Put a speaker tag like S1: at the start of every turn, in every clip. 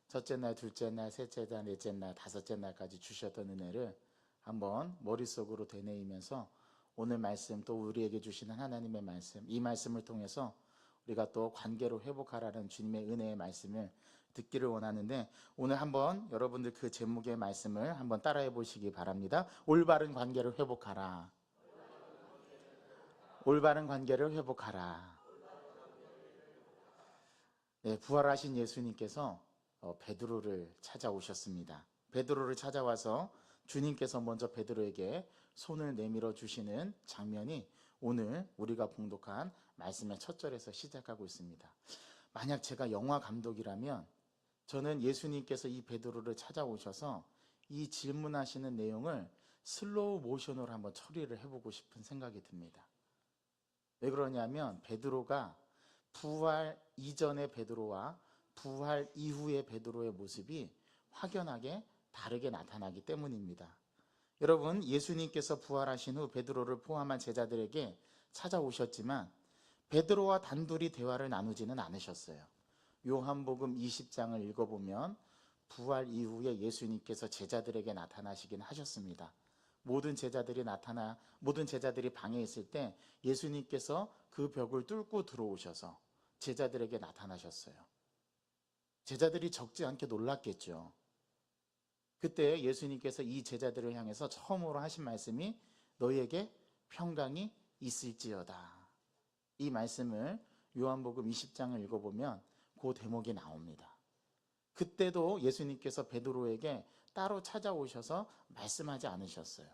S1: 첫째 날, 둘째 날, 셋째 날, 넷째 날, 다섯째 날까지 주셨던 은혜를 한번 머릿속으로 되뇌이면서 오늘 말씀, 또 우리에게 주시는 하나님의 말씀, 이 말씀을 통해서 우리가 또 관계로 회복하라는 주님의 은혜의 말씀을 듣기를 원하는데, 오늘 한번 여러분들 그 제목의 말씀을 한번 따라해 보시기 바랍니다. 올바른 관계를 회복하라. 올바른 관계를 회복하라. 네, 부활하신 예수님께서 베드로를 찾아오셨습니다. 베드로를 찾아와서 주님께서 먼저 베드로에게 손을 내밀어 주시는 장면이 오늘 우리가 봉독한 말씀의 첫 절에서 시작하고 있습니다. 만약 제가 영화 감독이라면 저는 예수님께서 이 베드로를 찾아오셔서 이 질문하시는 내용을 슬로우 모션으로 한번 처리를 해보고 싶은 생각이 듭니다. 왜 그러냐면 베드로가 부활 이전의 베드로와 부활 이후의 베드로의 모습이 확연하게 다르게 나타나기 때문입니다. 여러분, 예수님께서 부활하신 후 베드로를 포함한 제자들에게 찾아오셨지만 베드로와 단둘이 대화를 나누지는 않으셨어요. 요한복음 20장을 읽어보면 부활 이후에 예수님께서 제자들에게 나타나시긴 하셨습니다. 모든 제자들이 방에 있을 때 예수님께서 그 벽을 뚫고 들어오셔서 제자들에게 나타나셨어요. 제자들이 적지 않게 놀랐겠죠. 그때 예수님께서 이 제자들을 향해서 처음으로 하신 말씀이 너희에게 평강이 있을지어다. 이 말씀을 요한복음 20장을 읽어보면 그 대목이 나옵니다. 그때도 예수님께서 베드로에게 따로 찾아오셔서 말씀하지 않으셨어요.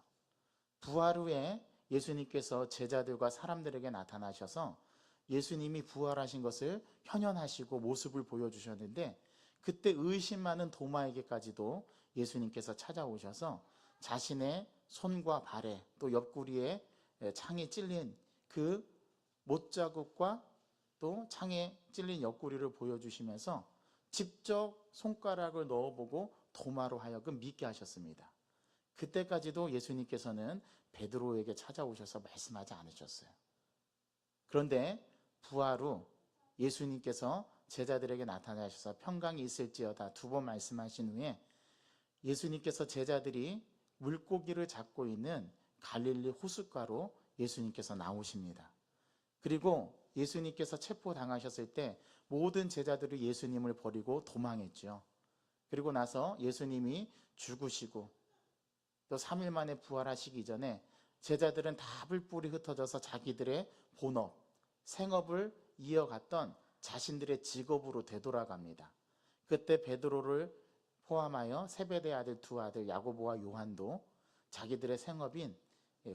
S1: 부활 후에 예수님께서 제자들과 사람들에게 나타나셔서 예수님이 부활하신 것을 현현하시고 모습을 보여주셨는데, 그때 의심 많은 도마에게까지도 예수님께서 찾아오셔서 자신의 손과 발에 또 옆구리에 창에 찔린 그 못자국과 또 창에 찔린 옆구리를 보여주시면서 직접 손가락을 넣어보고 도마로 하여금 믿게 하셨습니다. 그때까지도 예수님께서는 베드로에게 찾아오셔서 말씀하지 않으셨어요. 그런데 부활 후 예수님께서 제자들에게 나타나셔서 평강이 있을지어다 두 번 말씀하신 후에 예수님께서 제자들이 물고기를 잡고 있는 갈릴리 호숫가로 예수님께서 나오십니다. 그리고 예수님께서 체포당하셨을 때 모든 제자들이 예수님을 버리고 도망했죠. 그리고 나서 예수님이 죽으시고 또 3일 만에 부활하시기 전에 제자들은 다 뿔뿔이 흩어져서 자기들의 본업, 생업을 이어갔던 자신들의 직업으로 되돌아갑니다. 그때 베드로를 포함하여 세베대 아들 두 아들 야고보와 요한도 자기들의 생업인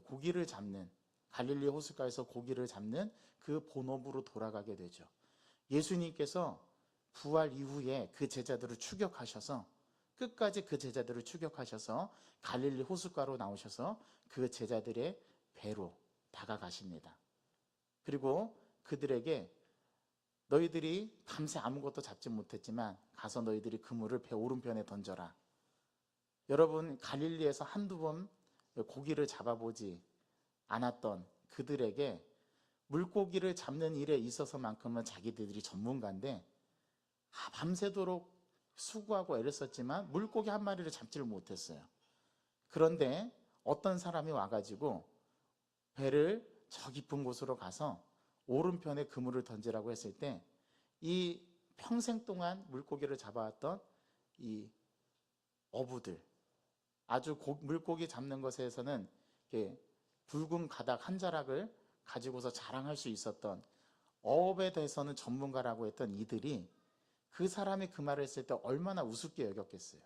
S1: 고기를 잡는, 갈릴리 호숫가에서 고기를 잡는 그 본업으로 돌아가게 되죠. 예수님께서 부활 이후에 그 제자들을 추격하셔서 끝까지 그 제자들을 추격하셔서 갈릴리 호숫가로 나오셔서 그 제자들의 배로 다가가십니다. 그리고 그들에게 너희들이 밤새 아무것도 잡지 못했지만 가서 너희들이 그물을 배 오른편에 던져라. 여러분, 갈릴리에서 한두 번 고기를 잡아보지 않았던 그들에게 물고기를 잡는 일에 있어서만큼은 자기들이 전문가인데 밤새도록 수고하고 애를 썼지만 물고기 한 마리를 잡지를 못했어요. 그런데 어떤 사람이 와가지고 배를 저 깊은 곳으로 가서 오른편에 그물을 던지라고 했을 때 이 평생 동안 물고기를 잡아왔던 이 어부들, 아주 물고기 잡는 것에서는 붉은 가닥 한 자락을 가지고서 자랑할 수 있었던 어업에 대해서는 전문가라고 했던 이들이 그 사람이 그 말을 했을 때 얼마나 우습게 여겼겠어요.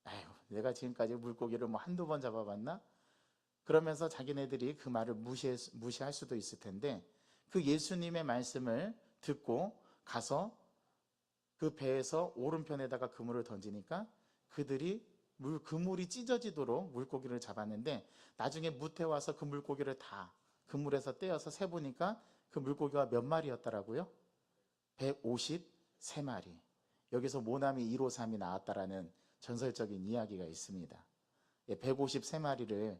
S1: 아유, 내가 지금까지 물고기를 뭐 한두 번 잡아봤나? 그러면서 자기네들이 그 말을 무시할 수도 있을 텐데, 그 예수님의 말씀을 듣고 가서 그 배에서 오른편에다가 그물을 던지니까 그들이 그물이 찢어지도록 물고기를 잡았는데, 나중에 무태 와서 그 물고기를 다 그물에서 떼어서 세보니까 그 물고기가 몇 마리였더라고요? 153마리. 여기서 모나미 153이 나왔다라는 전설적인 이야기가 있습니다. 153마리를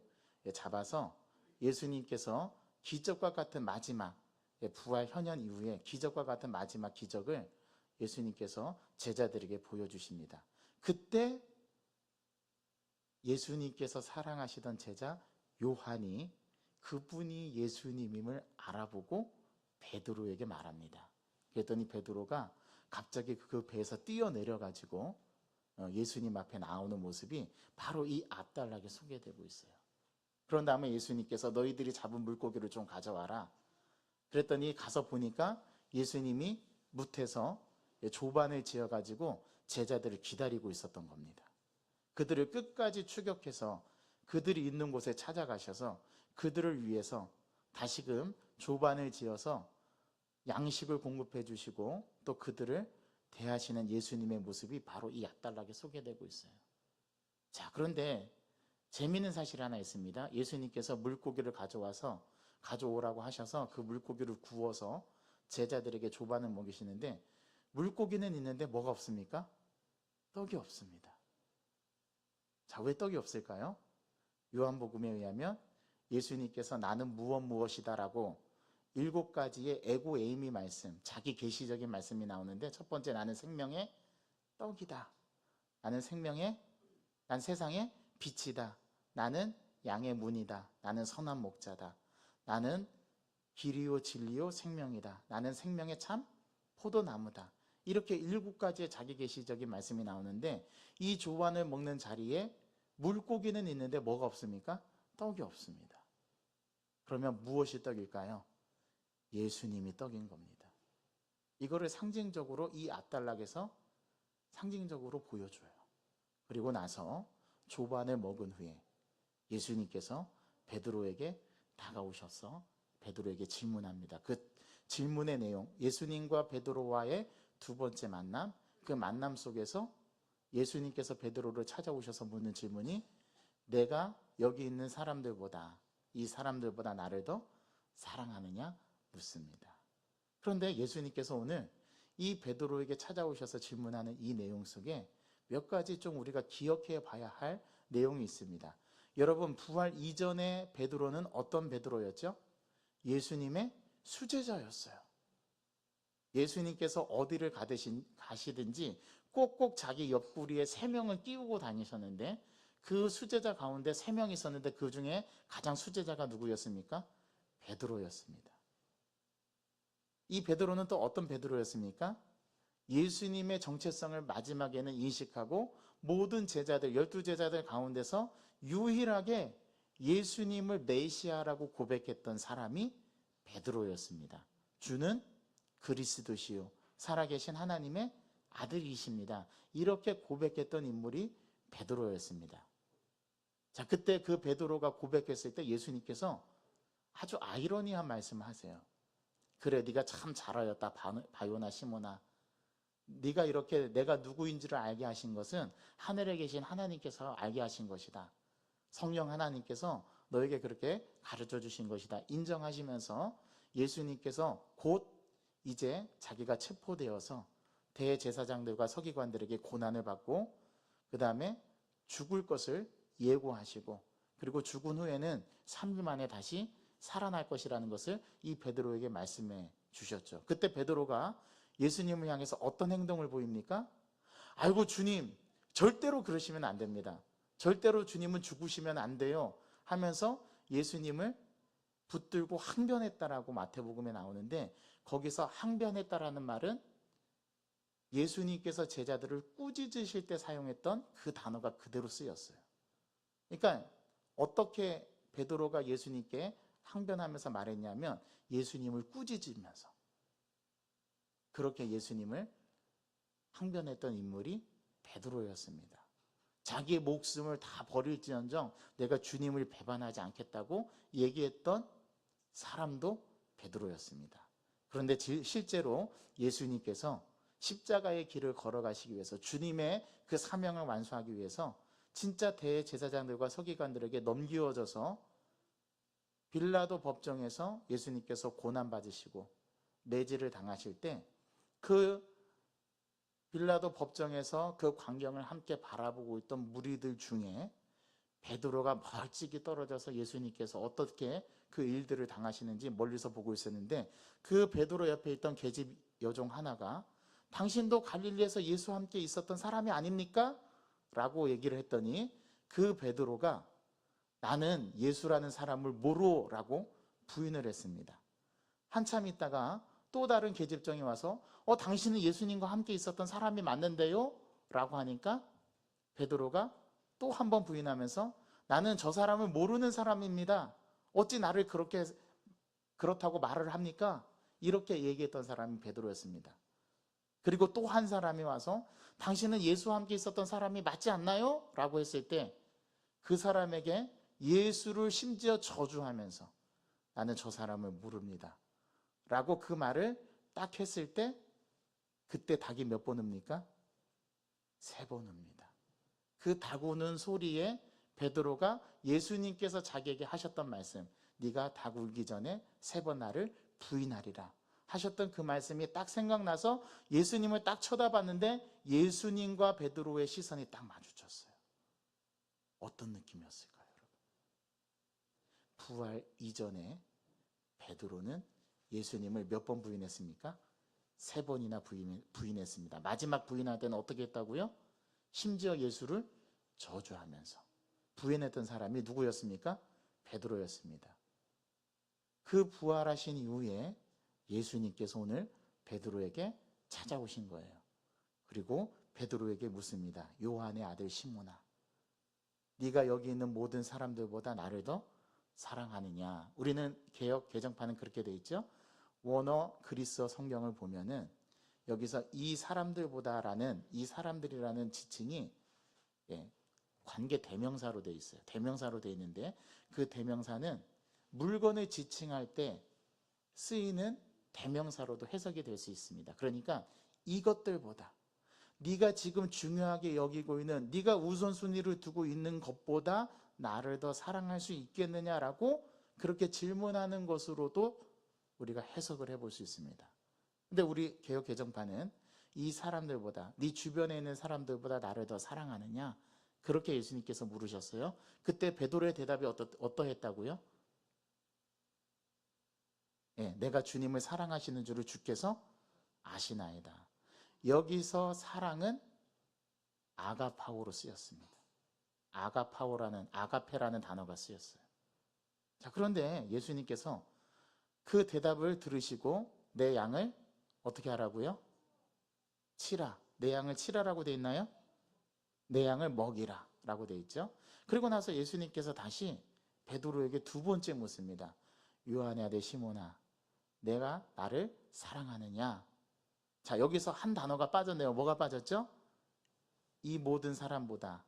S1: 잡아서 예수님께서 기적과 같은 마지막 부활 현현 이후에 기적과 같은 마지막 기적을 예수님께서 제자들에게 보여주십니다. 그때 예수님께서 사랑하시던 제자 요한이 그분이 예수님임을 알아보고 베드로에게 말합니다. 그랬더니 베드로가 갑자기 그 배에서 뛰어내려가지고 예수님 앞에 나오는 모습이 바로 이 앞단락에 소개되고 있어요. 그런 다음에 예수님께서 너희들이 잡은 물고기를 좀 가져와라. 그랬더니 가서 보니까 예수님이 뭇에서 조반을 지어가지고 제자들을 기다리고 있었던 겁니다. 그들을 끝까지 추격해서 그들이 있는 곳에 찾아가셔서 그들을 위해서 다시금 조반을 지어서 양식을 공급해 주시고 또 그들을 대하시는 예수님의 모습이 바로 이 앞단락에 소개되고 있어요. 자, 그런데 재미있는 사실이 하나 있습니다. 예수님께서 물고기를 가져오라고 하셔서 그 물고기를 구워서 제자들에게 조반을 먹이시는데 물고기는 있는데 뭐가 없습니까? 떡이 없습니다. 자, 왜 떡이 없을까요? 요한복음에 의하면 예수님께서 나는 무엇이다라고 7가지의 에고 에이미 말씀, 자기 계시적인 말씀이 나오는데 첫 번째 나는 생명의 떡이다. 난 세상의 빛이다. 나는 양의 문이다. 나는 선한 목자다. 나는 길이요 진리요 생명이다. 나는 생명의 참 포도나무다. 이렇게 7가지의 자기 계시적인 말씀이 나오는데 이 조반을 먹는 자리에 물고기는 있는데 뭐가 없습니까? 떡이 없습니다. 그러면 무엇이 떡일까요? 예수님이 떡인 겁니다. 이거를 상징적으로 이 앞단락에서 상징적으로 보여줘요. 그리고 나서 조반을 먹은 후에 예수님께서 베드로에게 다가오셔서 베드로에게 질문합니다. 그 질문의 내용, 예수님과 베드로와의 두 번째 만남, 그 만남 속에서 예수님께서 베드로를 찾아오셔서 묻는 질문이 내가 여기 있는 이 사람들보다 나를 더 사랑하느냐 묻습니다. 그런데 예수님께서 오늘 이 베드로에게 찾아오셔서 질문하는 이 내용 속에 몇 가지 좀 우리가 기억해 봐야 할 내용이 있습니다. 여러분, 부활 이전에 베드로는 어떤 베드로였죠? 예수님의 수제자였어요. 예수님께서 어디를 가시든지 꼭꼭 자기 옆구리에 3명을 끼우고 다니셨는데 그 수제자 가운데 3명이 있었는데 그 중에 가장 수제자가 누구였습니까? 베드로였습니다. 이 베드로는 또 어떤 베드로였습니까? 예수님의 정체성을 마지막에는 인식하고 모든 제자들, 12제자들 가운데서 유일하게 예수님을 메시아라고 고백했던 사람이 베드로였습니다. 주는 그리스도시요 살아계신 하나님의 아들이십니다. 이렇게 고백했던 인물이 베드로였습니다. 자, 그때 그 베드로가 고백했을 때 예수님께서 아주 아이러니한 말씀을 하세요. 그래, 네가 참 잘하였다, 바요나 시모나. 네가 이렇게 내가 누구인지를 알게 하신 것은 하늘에 계신 하나님께서 알게 하신 것이다. 성령 하나님께서 너에게 그렇게 가르쳐 주신 것이다. 인정하시면서 예수님께서 곧 이제 자기가 체포되어서 대제사장들과 서기관들에게 고난을 받고 그 다음에 죽을 것을 예고하시고 그리고 죽은 후에는 3일 만에 다시 살아날 것이라는 것을 이 베드로에게 말씀해 주셨죠. 그때 베드로가 예수님을 향해서 어떤 행동을 보입니까? 아이고 주님, 절대로 그러시면 안 됩니다. 절대로 주님은 죽으시면 안 돼요 하면서 예수님을 붙들고 항변했다라고 마태복음에 나오는데 거기서 항변했다라는 말은 예수님께서 제자들을 꾸짖으실 때 사용했던 그 단어가 그대로 쓰였어요. 그러니까 어떻게 베드로가 예수님께 항변하면서 말했냐면 예수님을 꾸짖으면서 그렇게 예수님을 항변했던 인물이 베드로였습니다. 자기의 목숨을 다 버릴지언정 내가 주님을 배반하지 않겠다고 얘기했던 사람도 베드로였습니다. 그런데 실제로 예수님께서 십자가의 길을 걸어가시기 위해서 주님의 그 사명을 완수하기 위해서 진짜 대제사장들과 서기관들에게 넘겨져서 빌라도 법정에서 예수님께서 고난받으시고 매질을 당하실 때 그 빌라도 법정에서 그 광경을 함께 바라보고 있던 무리들 중에 베드로가 멀찍이 떨어져서 예수님께서 어떻게 그 일들을 당하시는지 멀리서 보고 있었는데 그 베드로 옆에 있던 계집 여종 하나가 당신도 갈릴리에서 예수와 함께 있었던 사람이 아닙니까? 라고 얘기를 했더니 그 베드로가 나는 예수라는 사람을 모르라고 부인을 했습니다. 한참 있다가 또 다른 계집종이 와서 당신은 예수님과 함께 있었던 사람이 맞는데요? 라고 하니까 베드로가 또 한 번 부인하면서 나는 저 사람을 모르는 사람입니다. 어찌 나를 그렇다고 말을 합니까? 이렇게 얘기했던 사람이 베드로였습니다. 그리고 또 한 사람이 와서 당신은 예수와 함께 있었던 사람이 맞지 않나요? 라고 했을 때 그 사람에게 예수를 심지어 저주하면서 나는 저 사람을 모릅니다. 라고 그 말을 딱 했을 때 그때 닭이 몇 번 웁니까? 3번 웁니다. 그 닭 우는 소리에 베드로가 예수님께서 자기에게 하셨던 말씀, 네가 닭 울기 전에 3번 나를 부인하리라 하셨던 그 말씀이 딱 생각나서 예수님을 딱 쳐다봤는데 예수님과 베드로의 시선이 딱 마주쳤어요. 어떤 느낌이었을까요, 여러분? 부활 이전에 베드로는 예수님을 몇 번 부인했습니까? 3번이나 부인했습니다. 마지막 부인할 때는 어떻게 했다고요? 심지어 예수를 저주하면서 부인했던 사람이 누구였습니까? 베드로였습니다. 그 부활하신 이후에 예수님께서 오늘 베드로에게 찾아오신 거예요. 그리고 베드로에게 묻습니다. 요한의 아들 시몬아, 네가 여기 있는 모든 사람들보다 나를 더 사랑하느냐? 우리는 개역 개정판은 그렇게 돼 있죠. 원어 그리스어 성경을 보면은 여기서 이 사람들보다라는 이 사람들이라는 지칭이 관계 대명사로 돼 있어요. 대명사로 돼 있는데 그 대명사는 물건을 지칭할 때 쓰이는 대명사로도 해석이 될 수 있습니다. 그러니까 이것들보다 네가 지금 중요하게 여기고 있는 네가 우선순위를 두고 있는 것보다 나를 더 사랑할 수 있겠느냐라고 그렇게 질문하는 것으로도 우리가 해석을 해볼 수 있습니다. 근데 우리 개역 개정판은 이 사람들보다 네 주변에 있는 사람들보다 나를 더 사랑하느냐 그렇게 예수님께서 물으셨어요. 그때 베드로의 대답이 어떠했다고요? 내가 주님을 사랑하시는 줄을 주께서 아시나이다. 여기서 사랑은 아가파오로 쓰였습니다. 아가페라는 단어가 쓰였어요. 자, 그런데 예수님께서 그 대답을 들으시고 내 양을 어떻게 하라고요? 치라. 내 양을 치라라고 돼 있나요? 내 양을 먹이라 라고 돼 있죠. 그리고 나서 예수님께서 다시 베드로에게 2번째 묻습니다. 요한의 아들 시몬아, 내가 나를 사랑하느냐? 자, 여기서 한 단어가 빠졌네요. 뭐가 빠졌죠? 이 모든 사람보다.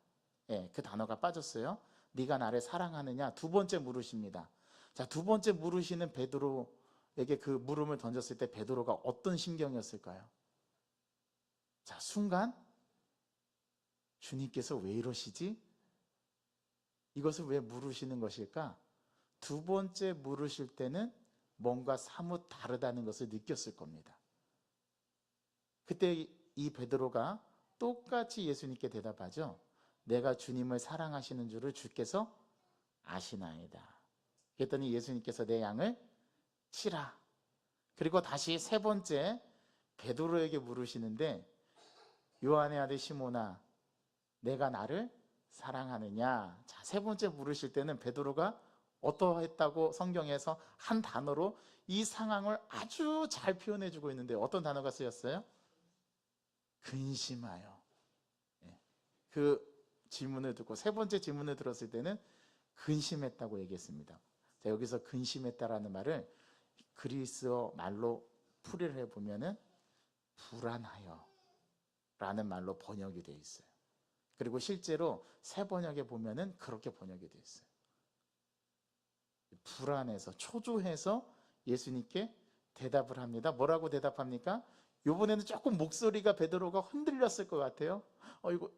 S1: 그 단어가 빠졌어요. 네가 나를 사랑하느냐? 2번째 물으십니다. 자, 2번째 물으시는 베드로에게 그 물음을 던졌을 때 베드로가 어떤 심경이었을까요? 자, 순간 주님께서 왜 이러시지? 이것을 왜 물으시는 것일까? 2번째 물으실 때는 뭔가 사뭇 다르다는 것을 느꼈을 겁니다. 그때 이 베드로가 똑같이 예수님께 대답하죠. 내가 주님을 사랑하시는 줄을 주께서 아시나이다. 그랬더니 예수님께서 내 양을 치라. 그리고 다시 3번째 베드로에게 물으시는데 요한의 아들 시몬아, 내가 나를 사랑하느냐? 자, 3번째 물으실 때는 베드로가 어떠했다고 성경에서 한 단어로 이 상황을 아주 잘 표현해주고 있는데 어떤 단어가 쓰였어요? 근심하여. 그 질문을 듣고 3번째 질문을 들었을 때는 근심했다고 얘기했습니다. 자, 여기서 근심했다라는 말을 그리스어 말로 풀이를 해보면은 불안하여 라는 말로 번역이 되어 있어요. 그리고 실제로 새 번역에 보면은 그렇게 번역이 되어 있어요. 불안해서 초조해서 예수님께 대답을 합니다. 뭐라고 대답합니까? 이번에는 조금 목소리가 베드로가 흔들렸을 것 같아요. 이거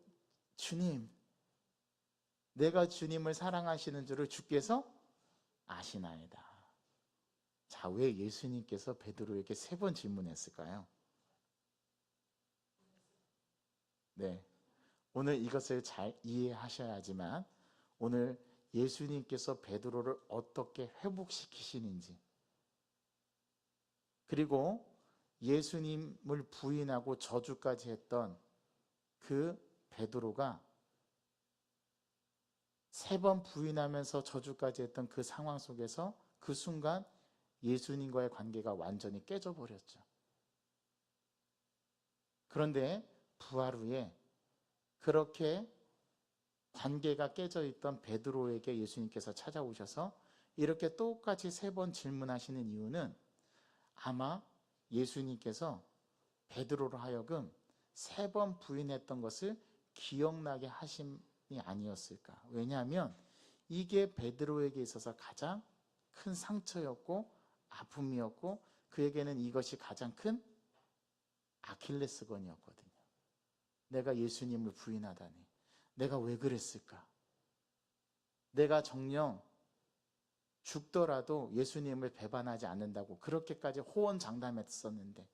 S1: 주님, 내가 주님을 사랑하시는 줄을 주께서 아시나이다. 자, 왜 예수님께서 베드로에게 3번 질문했을까요? 네, 오늘 이것을 잘 이해하셔야지만 오늘 예수님께서 베드로를 어떻게 회복시키시는지, 그리고 예수님을 부인하고 저주까지 했던 그 베드로가 3번 부인하면서 저주까지 했던 그 상황 속에서 그 순간 예수님과의 관계가 완전히 깨져버렸죠. 그런데 부활 후에 그렇게 관계가 깨져 있던 베드로에게 예수님께서 찾아오셔서 이렇게 똑같이 3번 질문하시는 이유는 아마 예수님께서 베드로로 하여금 3번 부인했던 것을 기억나게 하심이 아니었을까. 왜냐하면 이게 베드로에게 있어서 가장 큰 상처였고 아픔이었고 그에게는 이것이 가장 큰 아킬레스건이었거든요. 내가 예수님을 부인하다니. 내가 왜 그랬을까? 내가 정녕 죽더라도 예수님을 배반하지 않는다고 그렇게까지 호언장담했었는데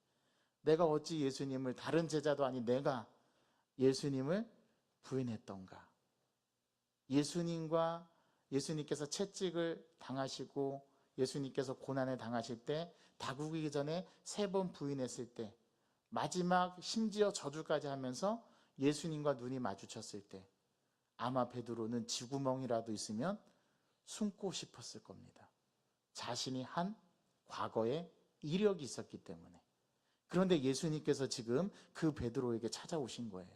S1: 내가 어찌 예수님을, 다른 제자도 아닌 내가 예수님을 부인했던가? 예수님께서 채찍을 당하시고 예수님께서 고난을 당하실 때 다구기 전에 3번 부인했을 때 마지막 심지어 저주까지 하면서 예수님과 눈이 마주쳤을 때 아마 베드로는 쥐구멍이라도 있으면 숨고 싶었을 겁니다. 자신이 한 과거의 이력이 있었기 때문에. 그런데 예수님께서 지금 그 베드로에게 찾아오신 거예요.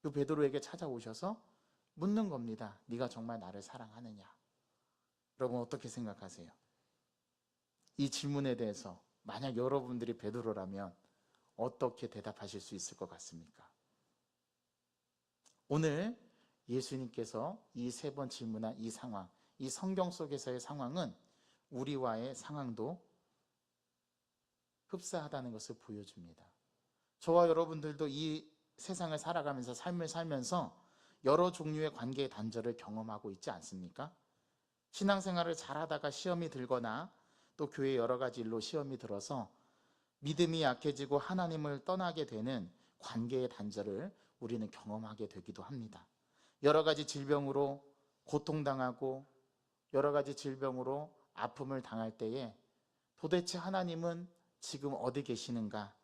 S1: 그 베드로에게 찾아오셔서 묻는 겁니다. 네가 정말 나를 사랑하느냐? 여러분 어떻게 생각하세요? 이 질문에 대해서 만약 여러분들이 베드로라면 어떻게 대답하실 수 있을 것 같습니까? 오늘 예수님께서 이 3번 질문한 이 상황, 이 성경 속에서의 상황은 우리와의 상황도 흡사하다는 것을 보여줍니다. 저와 여러분들도 이 세상을 살아가면서 삶을 살면서 여러 종류의 관계의 단절을 경험하고 있지 않습니까? 신앙생활을 잘하다가 시험이 들거나 또 교회 여러 가지 일로 시험이 들어서 믿음이 약해지고 하나님을 떠나게 되는 관계의 단절을 우리는 경험하게 되기도 합니다. 여러 가지 질병으로 고통당하고 여러 가지 질병으로 아픔을 당할 때에 도대체 하나님은 지금 어디 계시는가?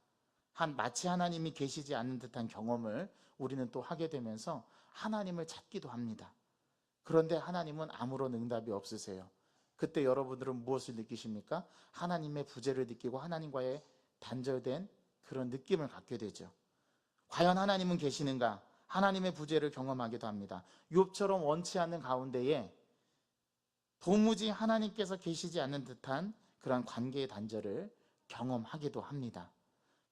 S1: 마치 하나님이 계시지 않는 듯한 경험을 우리는 또 하게 되면서 하나님을 찾기도 합니다. 그런데 하나님은 아무런 응답이 없으세요. 그때 여러분들은 무엇을 느끼십니까? 하나님의 부재를 느끼고 하나님과의 단절된 그런 느낌을 갖게 되죠. 과연 하나님은 계시는가? 하나님의 부재를 경험하기도 합니다. 욥처럼 원치 않는 가운데에 도무지 하나님께서 계시지 않는 듯한 그런 관계의 단절을 경험하기도 합니다.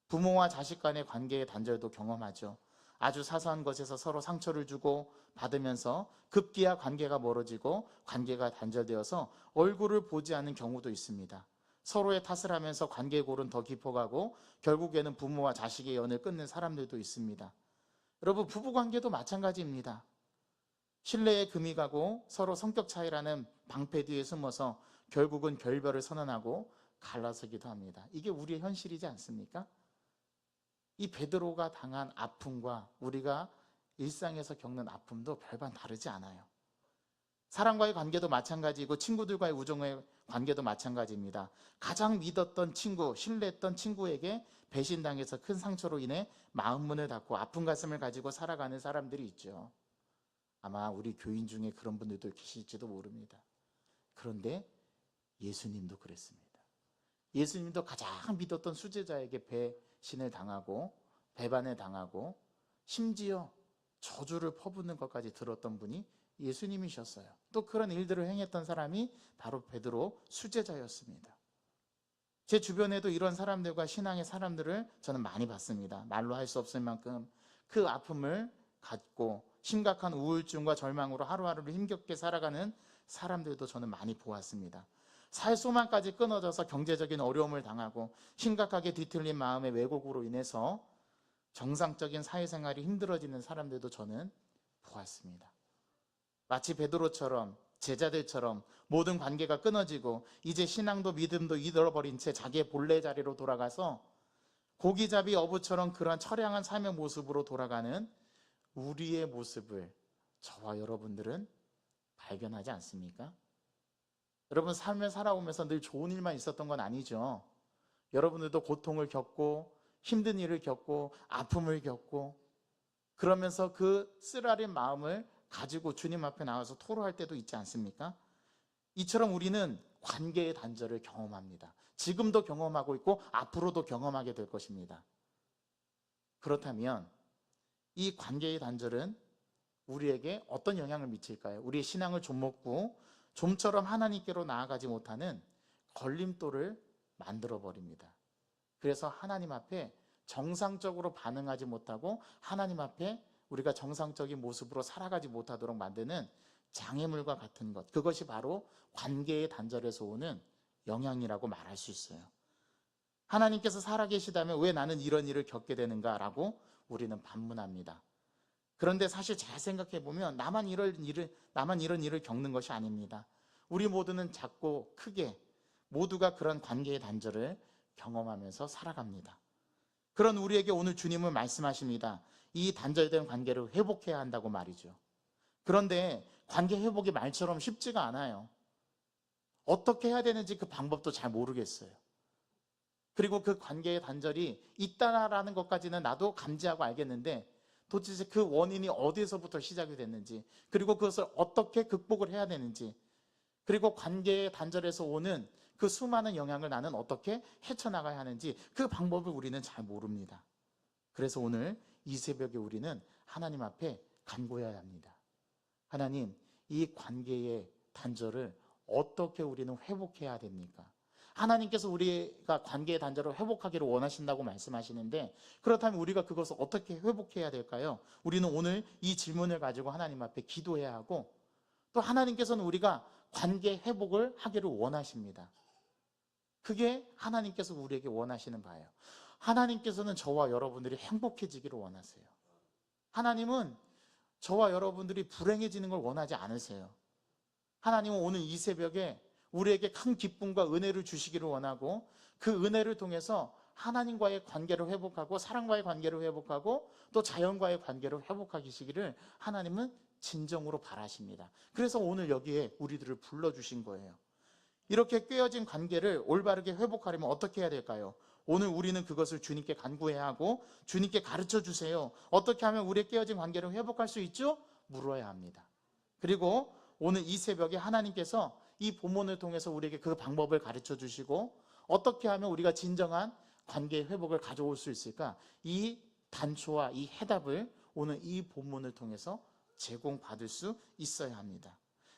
S1: 부모와 자식 간의 관계의 단절도 경험하죠. 아주 사소한 것에서 서로 상처를 주고 받으면서 급기야 관계가 멀어지고 관계가 단절되어서 얼굴을 보지 않는 경우도 있습니다. 서로의 탓을 하면서 관계의 골은 더 깊어가고 결국에는 부모와 자식의 연을 끊는 사람들도 있습니다. 여러분, 부부관계도 마찬가지입니다. 신뢰에 금이 가고 서로 성격 차이라는 방패 뒤에 숨어서 결국은 결별을 선언하고 갈라서기도 합니다. 이게 우리의 현실이지 않습니까? 이 베드로가 당한 아픔과 우리가 일상에서 겪는 아픔도 별반 다르지 않아요. 사람과의 관계도 마찬가지고 친구들과의 우정의 관계도 마찬가지입니다. 가장 믿었던 친구, 신뢰했던 친구에게 배신당해서 큰 상처로 인해 마음 문을 닫고 아픈 가슴을 가지고 살아가는 사람들이 있죠. 아마 우리 교인 중에 그런 분들도 계실지도 모릅니다. 그런데 예수님도 그랬습니다. 예수님도 가장 믿었던 수제자에게 배신을 당하고 배반을 당하고 심지어 저주를 퍼붓는 것까지 들었던 분이 예수님이셨어요. 또 그런 일들을 행했던 사람이 바로 베드로 수제자였습니다. 제 주변에도 이런 사람들과 신앙의 사람들을 저는 많이 봤습니다. 말로 할 수 없을 만큼 그 아픔을 갖고 심각한 우울증과 절망으로 하루하루를 힘겹게 살아가는 사람들도 저는 많이 보았습니다. 살 소망까지 끊어져서 경제적인 어려움을 당하고 심각하게 뒤틀린 마음의 왜곡으로 인해서 정상적인 사회생활이 힘들어지는 사람들도 저는 보았습니다. 마치 베드로처럼 제자들처럼 모든 관계가 끊어지고 이제 신앙도 믿음도 잃어버린 채 자기의 본래 자리로 돌아가서 고기잡이 어부처럼 그러한 처량한 삶의 모습으로 돌아가는 우리의 모습을 저와 여러분들은 발견하지 않습니까? 여러분, 삶을 살아오면서 늘 좋은 일만 있었던 건 아니죠. 여러분들도 고통을 겪고 힘든 일을 겪고 아픔을 겪고 그러면서 그 쓰라린 마음을 가지고 주님 앞에 나와서 토로할 때도 있지 않습니까? 이처럼 우리는 관계의 단절을 경험합니다. 지금도 경험하고 있고 앞으로도 경험하게 될 것입니다. 그렇다면 이 관계의 단절은 우리에게 어떤 영향을 미칠까요? 우리의 신앙을 좀 먹고 좀처럼 하나님께로 나아가지 못하는 걸림돌을 만들어 버립니다. 그래서 하나님 앞에 정상적으로 반응하지 못하고 하나님 앞에 우리가 정상적인 모습으로 살아가지 못하도록 만드는 장애물과 같은 것, 그것이 바로 관계의 단절에서 오는 영향이라고 말할 수 있어요. 하나님께서 살아계시다면 왜 나는 이런 일을 겪게 되는가라고 우리는 반문합니다. 그런데 사실 잘 생각해 보면 나만 이런 일을 겪는 것이 아닙니다. 우리 모두는 작고 크게 모두가 그런 관계의 단절을 경험하면서 살아갑니다. 그런 우리에게 오늘 주님은 말씀하십니다. 이 단절된 관계를 회복해야 한다고 말이죠. 그런데 관계 회복이 말처럼 쉽지가 않아요. 어떻게 해야 되는지 그 방법도 잘 모르겠어요. 그리고 그 관계의 단절이 있다라는 것까지는 나도 감지하고 알겠는데 도대체 그 원인이 어디에서부터 시작이 됐는지, 그리고 그것을 어떻게 극복을 해야 되는지, 그리고 관계의 단절에서 오는 그 수많은 영향을 나는 어떻게 헤쳐나가야 하는지 그 방법을 우리는 잘 모릅니다. 그래서 오늘 이 새벽에 우리는 하나님 앞에 간구해야 합니다. 하나님, 이 관계의 단절을 어떻게 우리는 회복해야 됩니까? 하나님께서 우리가 관계의 단절을 회복하기를 원하신다고 말씀하시는데, 그렇다면 우리가 그것을 어떻게 회복해야 될까요? 우리는 오늘 이 질문을 가지고 하나님 앞에 기도해야 하고, 또 하나님께서는 우리가 관계 회복을 하기를 원하십니다. 그게 하나님께서 우리에게 원하시는 바예요. 하나님께서는 저와 여러분들이 행복해지기를 원하세요. 하나님은 저와 여러분들이 불행해지는 걸 원하지 않으세요. 하나님은 오늘 이 새벽에 우리에게 큰 기쁨과 은혜를 주시기를 원하고, 그 은혜를 통해서 하나님과의 관계를 회복하고 사랑과의 관계를 회복하고 또 자연과의 관계를 회복하시기를 하나님은 진정으로 바라십니다. 그래서 오늘 여기에 우리들을 불러주신 거예요. 이렇게 깨어진 관계를 올바르게 회복하려면 어떻게 해야 될까요? 오늘 우리는 그것을 주님께 간구해야 하고 주님께 가르쳐 주세요. 어떻게 하면 우리의 깨어진 관계를 회복할 수 있죠? 물어야 합니다. 그리고 오늘 이 새벽에 하나님께서 이 본문을 통해서 우리에게 그 방법을 가르쳐 주시고 어떻게 하면 우리가 진정한 관계의 회복을 가져올 수 있을까? 이 단초와 이 해답을 오늘 이 본문을 통해서 제공받을 수 있어야 합니다.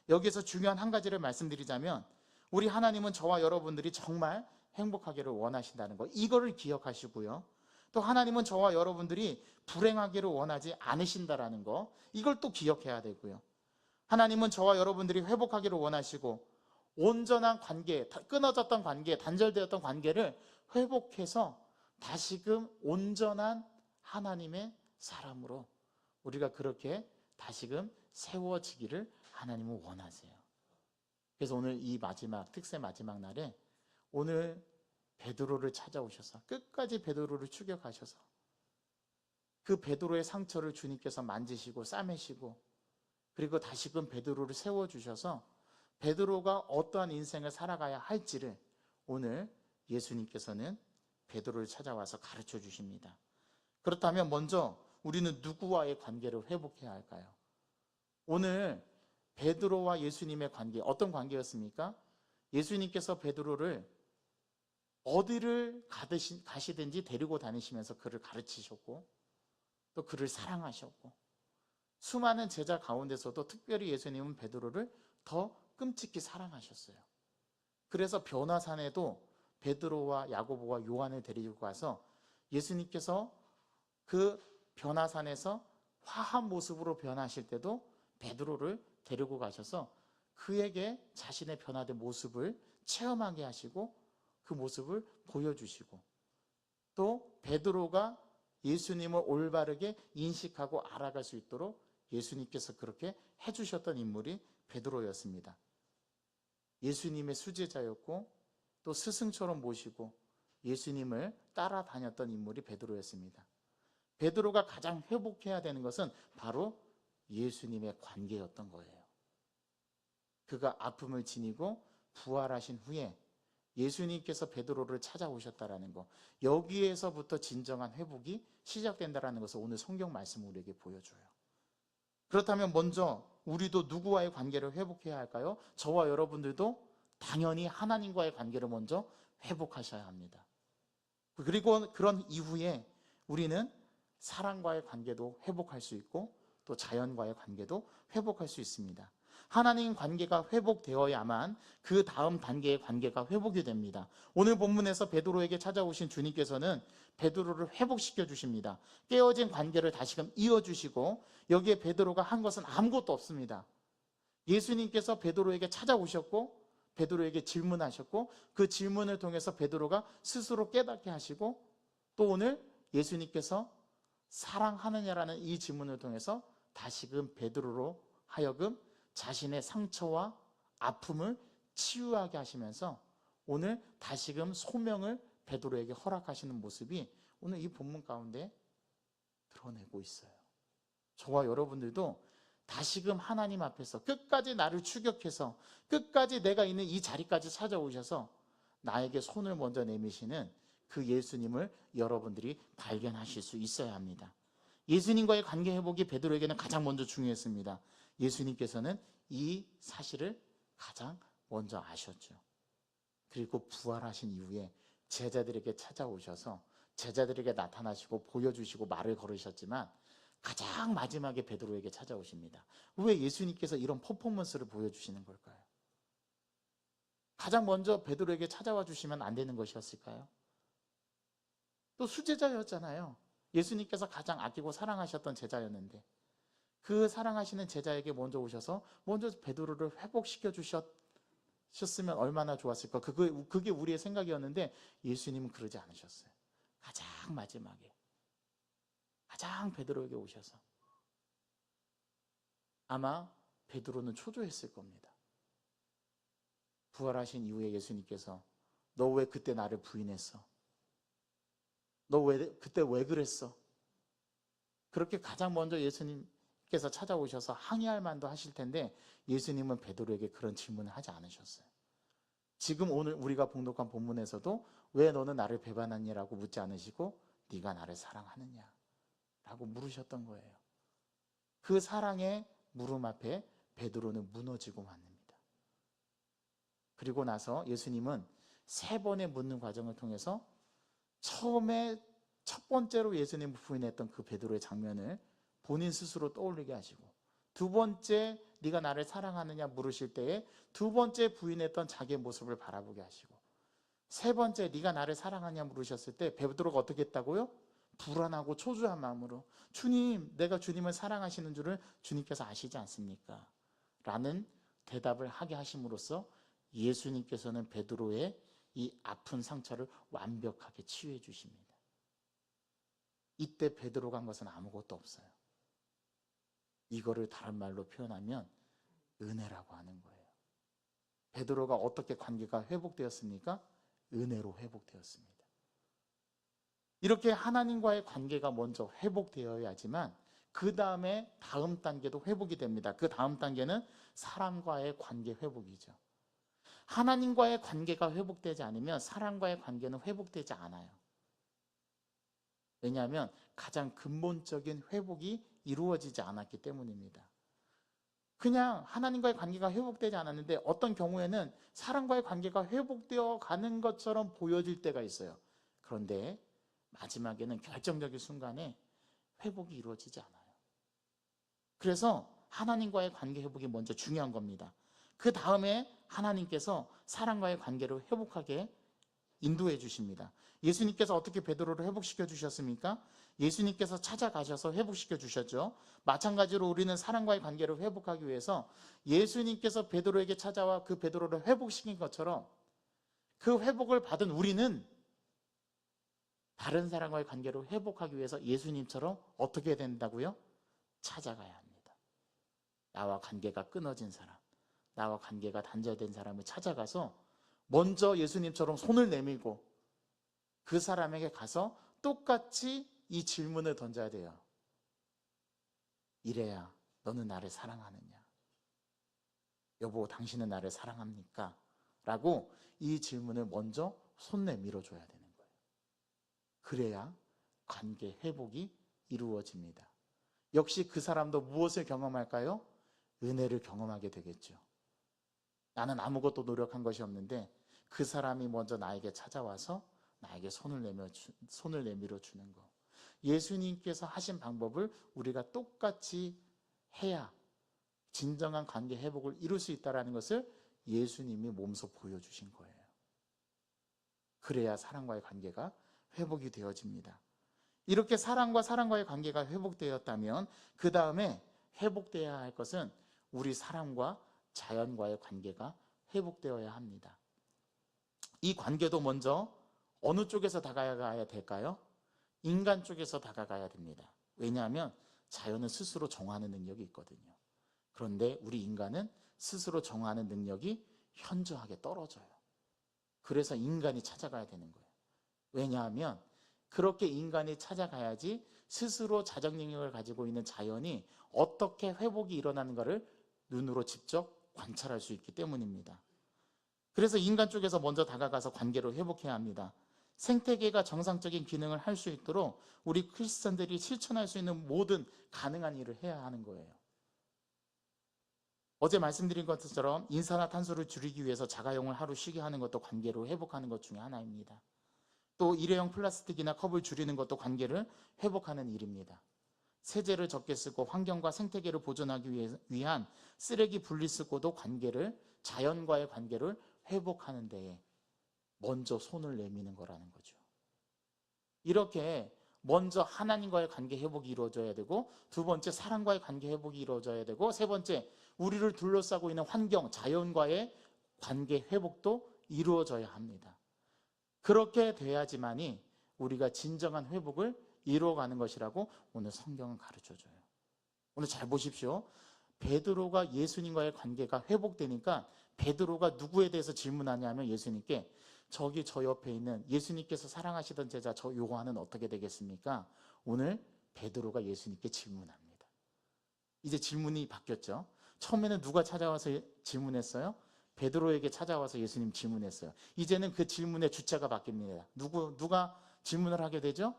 S1: 여기에서 중요한 한 가지를 말씀드리자면, 우리 하나님은 저와 여러분들이 정말 행복하기를 원하신다는 것, 이거를 기억하시고요. 또 하나님은 저와 여러분들이 불행하기를 원하지 않으신다라는 것, 이걸 또 기억해야 되고요. 하나님은 저와 여러분들이 회복하기를 원하시고 온전한 관계, 끊어졌던 관계, 단절되었던 관계를 회복해서 다시금 온전한 하나님의 사람으로 우리가 그렇게 다시금 세워지기를 하나님은 원하세요. 그래서 오늘 이 마지막, 특세 마지막 날에 오늘 베드로를 찾아오셔서 끝까지 베드로를 추격하셔서 그 베드로의 상처를 주님께서 만지시고 싸매시고, 그리고 다시금 베드로를 세워주셔서 베드로가 어떠한 인생을 살아가야 할지를 오늘 예수님께서는 베드로를 찾아와서 가르쳐 주십니다. 그렇다면 먼저 우리는 누구와의 관계를 회복해야 할까요? 오늘 베드로와 예수님의 관계, 어떤 관계였습니까? 예수님께서 베드로를 어디를 가시든지 데리고 다니시면서 그를 가르치셨고 또 그를 사랑하셨고, 수많은 제자 가운데서도 특별히 예수님은 베드로를 더 끔찍히 사랑하셨어요. 그래서 변화산에도 베드로와 야고보와 요한을 데리고 가서 예수님께서 그 변화산에서 화한 모습으로 변하실 때도 베드로를 데리고 가셔서 그에게 자신의 변화된 모습을 체험하게 하시고 그 모습을 보여주시고, 또 베드로가 예수님을 올바르게 인식하고 알아갈 수 있도록 예수님께서 그렇게 해주셨던 인물이 베드로였습니다. 예수님의 수제자였고 또 스승처럼 모시고 예수님을 따라다녔던 인물이 베드로였습니다. 베드로가 가장 회복해야 되는 것은 바로 예수님의 관계였던 거예요. 그가 아픔을 지니고 부활하신 후에 예수님께서 베드로를 찾아오셨다라는 거, 여기에서부터 진정한 회복이 시작된다라는 것을 오늘 성경 말씀은 우리에게 보여줘요. 그렇다면 먼저 우리도 누구와의 관계를 회복해야 할까요? 저와 여러분들도 당연히 하나님과의 관계를 먼저 회복하셔야 합니다. 그리고 그런 이후에 우리는 사랑과의 관계도 회복할 수 있고 또 자연과의 관계도 회복할 수 있습니다. 하나님 관계가 회복되어야만 그 다음 단계의 관계가 회복이 됩니다. 오늘 본문에서 베드로에게 찾아오신 주님께서는 베드로를 회복시켜 주십니다. 깨어진 관계를 다시금 이어주시고 여기에 베드로가 한 것은 아무것도 없습니다. 예수님께서 베드로에게 찾아오셨고 베드로에게 질문하셨고 그 질문을 통해서 베드로가 스스로 깨닫게 하시고 또 오늘 예수님께서 사랑하느냐라는 이 질문을 통해서 다시금 베드로로 하여금 자신의 상처와 아픔을 치유하게 하시면서 오늘 다시금 소명을 베드로에게 허락하시는 모습이 오늘 이 본문 가운데 드러내고 있어요. 저와 여러분들도 다시금 하나님 앞에서 끝까지 나를 추격해서 끝까지 내가 있는 이 자리까지 찾아오셔서 나에게 손을 먼저 내미시는 그 예수님을 여러분들이 발견하실 수 있어야 합니다. 예수님과의 관계 회복이 베드로에게는 가장 먼저 중요했습니다. 예수님께서는 이 사실을 가장 먼저 아셨죠. 그리고 부활하신 이후에 제자들에게 찾아오셔서 제자들에게 나타나시고 보여주시고 말을 걸으셨지만 가장 마지막에 베드로에게 찾아오십니다. 왜 예수님께서 이런 퍼포먼스를 보여주시는 걸까요? 가장 먼저 베드로에게 찾아와 주시면 안 되는 것이었을까요? 또 수제자였잖아요. 예수님께서 가장 아끼고 사랑하셨던 제자였는데 그 사랑하시는 제자에게 먼저 오셔서 먼저 베드로를 회복시켜 주셨으면 얼마나 좋았을까. 그게 우리의 생각이었는데 예수님은 그러지 않으셨어요. 가장 마지막에 가장 베드로에게 오셔서 아마 베드로는 초조했을 겁니다. 부활하신 이후에 예수님께서 너 왜 그때 나를 부인했어? 너 그때 왜 그랬어? 그렇게 가장 먼저 예수님께서 찾아오셔서 항의할 만도 하실 텐데 예수님은 베드로에게 그런 질문을 하지 않으셨어요. 지금 오늘 우리가 봉독한 본문에서도 왜 너는 나를 배반하냐라고 묻지 않으시고 네가 나를 사랑하느냐 라고 물으셨던 거예요. 그 사랑의 물음 앞에 베드로는 무너지고 맙니다. 그리고 나서 예수님은 3번의 묻는 과정을 통해서 처음에 첫 번째로 예수님을 부인했던 그 베드로의 장면을 본인 스스로 떠올리게 하시고 두 번째 네가 나를 사랑하느냐 물으실 때에 두 번째 부인했던 자기의 모습을 바라보게 하시고 세 번째 네가 나를 사랑하냐 물으셨을 때 베드로가 어떻게 했다고요? 불안하고 초조한 마음으로 주님, 내가 주님을 사랑하시는 줄을 주님께서 아시지 않습니까? 라는 대답을 하게 하심으로써 예수님께서는 베드로의 이 아픈 상처를 완벽하게 치유해 주십니다. 이때 베드로가 한 것은 아무것도 없어요. 이거를 다른 말로 표현하면 은혜라고 하는 거예요. 베드로가 어떻게 관계가 회복되었습니까? 은혜로 회복되었습니다. 이렇게 하나님과의 관계가 먼저 회복되어야지만 그 다음에 다음 단계도 회복이 됩니다. 그 다음 단계는 사랑과의 관계 회복이죠. 하나님과의 관계가 회복되지 않으면 사랑과의 관계는 회복되지 않아요. 왜냐하면 가장 근본적인 회복이 이루어지지 않았기 때문입니다. 그냥 하나님과의 관계가 회복되지 않았는데 어떤 경우에는 사랑과의 관계가 회복되어 가는 것처럼 보여질 때가 있어요. 그런데 마지막에는 결정적인 순간에 회복이 이루어지지 않아요. 그래서 하나님과의 관계 회복이 먼저 중요한 겁니다. 그 다음에 하나님께서 사랑과의 관계를 회복하게 인도해 주십니다. 예수님께서 어떻게 베드로를 회복시켜 주셨습니까? 예수님께서 찾아가셔서 회복시켜 주셨죠. 마찬가지로 우리는 사랑과의 관계를 회복하기 위해서 예수님께서 베드로에게 찾아와 그 베드로를 회복시킨 것처럼 그 회복을 받은 우리는 다른 사람과의 관계를 회복하기 위해서 예수님처럼 어떻게 해야 된다고요? 찾아가야 합니다. 나와 관계가 끊어진 사람, 나와 관계가 단절된 사람을 찾아가서 먼저 예수님처럼 손을 내밀고 그 사람에게 가서 똑같이 이 질문을 던져야 돼요. 이래야 너는 나를 사랑하느냐? 여보, 당신은 나를 사랑합니까? 라고 이 질문을 먼저 손 내밀어줘야 되는 거예요. 그래야 관계 회복이 이루어집니다. 역시 그 사람도 무엇을 경험할까요? 은혜를 경험하게 되겠죠. 나는 아무것도 노력한 것이 없는데 그 사람이 먼저 나에게 찾아와서 나에게 손을 내밀어 주는 것. 예수님께서 하신 방법을 우리가 똑같이 해야 진정한 관계 회복을 이룰 수 있다는 것을 예수님이 몸소 보여주신 거예요. 그래야 사랑과의 관계가 회복이 되어집니다. 이렇게 사랑과의 관계가 회복되었다면 그 다음에 회복되어야 할 것은 우리 사람과 자연과의 관계가 회복되어야 합니다. 이 관계도 먼저 어느 쪽에서 다가가야 될까요? 인간 쪽에서 다가가야 됩니다. 왜냐하면 자연은 스스로 정하는 능력이 있거든요. 그런데 우리 인간은 스스로 정하는 능력이 현저하게 떨어져요. 그래서 인간이 찾아가야 되는 거예요. 왜냐하면 그렇게 인간이 찾아가야지 스스로 자정 능력을 가지고 있는 자연이 어떻게 회복이 일어나는가를 눈으로 직접 관찰할 수 있기 때문입니다. 그래서 인간 쪽에서 먼저 다가가서 관계를 회복해야 합니다. 생태계가 정상적인 기능을 할 수 있도록 우리 크리스천들이 실천할 수 있는 모든 가능한 일을 해야 하는 거예요. 어제 말씀드린 것처럼 인산화탄소를 줄이기 위해서 자가용을 하루 쉬게 하는 것도 관계를 회복하는 것 중에 하나입니다. 또 일회용 플라스틱이나 컵을 줄이는 것도 관계를 회복하는 일입니다. 세제를 적게 쓰고 환경과 생태계를 보존하기 위한 쓰레기 분리수거도 자연과의 관계를 회복하는 데에 먼저 손을 내미는 거라는 거죠. 이렇게 먼저 하나님과의 관계 회복이 이루어져야 되고, 두 번째 사랑과의 관계 회복이 이루어져야 되고, 세 번째 우리를 둘러싸고 있는 환경, 자연과의 관계 회복도 이루어져야 합니다. 그렇게 돼야지만이 우리가 진정한 회복을 이루어가는 것이라고 오늘 성경은 가르쳐줘요. 오늘 잘 보십시오. 베드로가 예수님과의 관계가 회복되니까 베드로가 누구에 대해서 질문하냐면 예수님께, 저기 저 옆에 있는 예수님께서 사랑하시던 제자 저 요한은 어떻게 되겠습니까? 오늘 베드로가 예수님께 질문합니다. 이제 질문이 바뀌었죠. 처음에는 누가 찾아와서 질문했어요? 베드로에게 찾아와서 예수님 질문했어요. 이제는 그 질문의 주체가 바뀝니다. 누가 질문을 하게 되죠?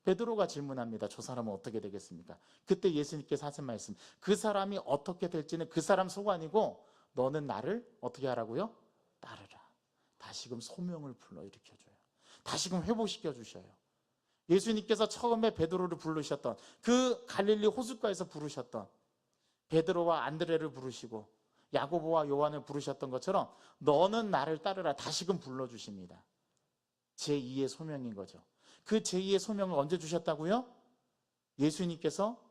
S1: 베드로가 질문합니다. 저 사람은 어떻게 되겠습니까? 그때 예수님께서 하신 말씀, 그 사람이 어떻게 될지는 그 사람 소관이고 너는 나를 어떻게 하라고요? 따르라. 다시금 소명을 불러일으켜줘요. 다시금 회복시켜 주셔요. 예수님께서 처음에 베드로를 부르셨던, 그 갈릴리 호숫가에서 부르셨던 베드로와 안드레를 부르시고 야고보와 요한을 부르셨던 것처럼 너는 나를 따르라 다시금 불러주십니다. 제2의 소명인 거죠. 그 제2의 소명을 언제 주셨다고요? 예수님께서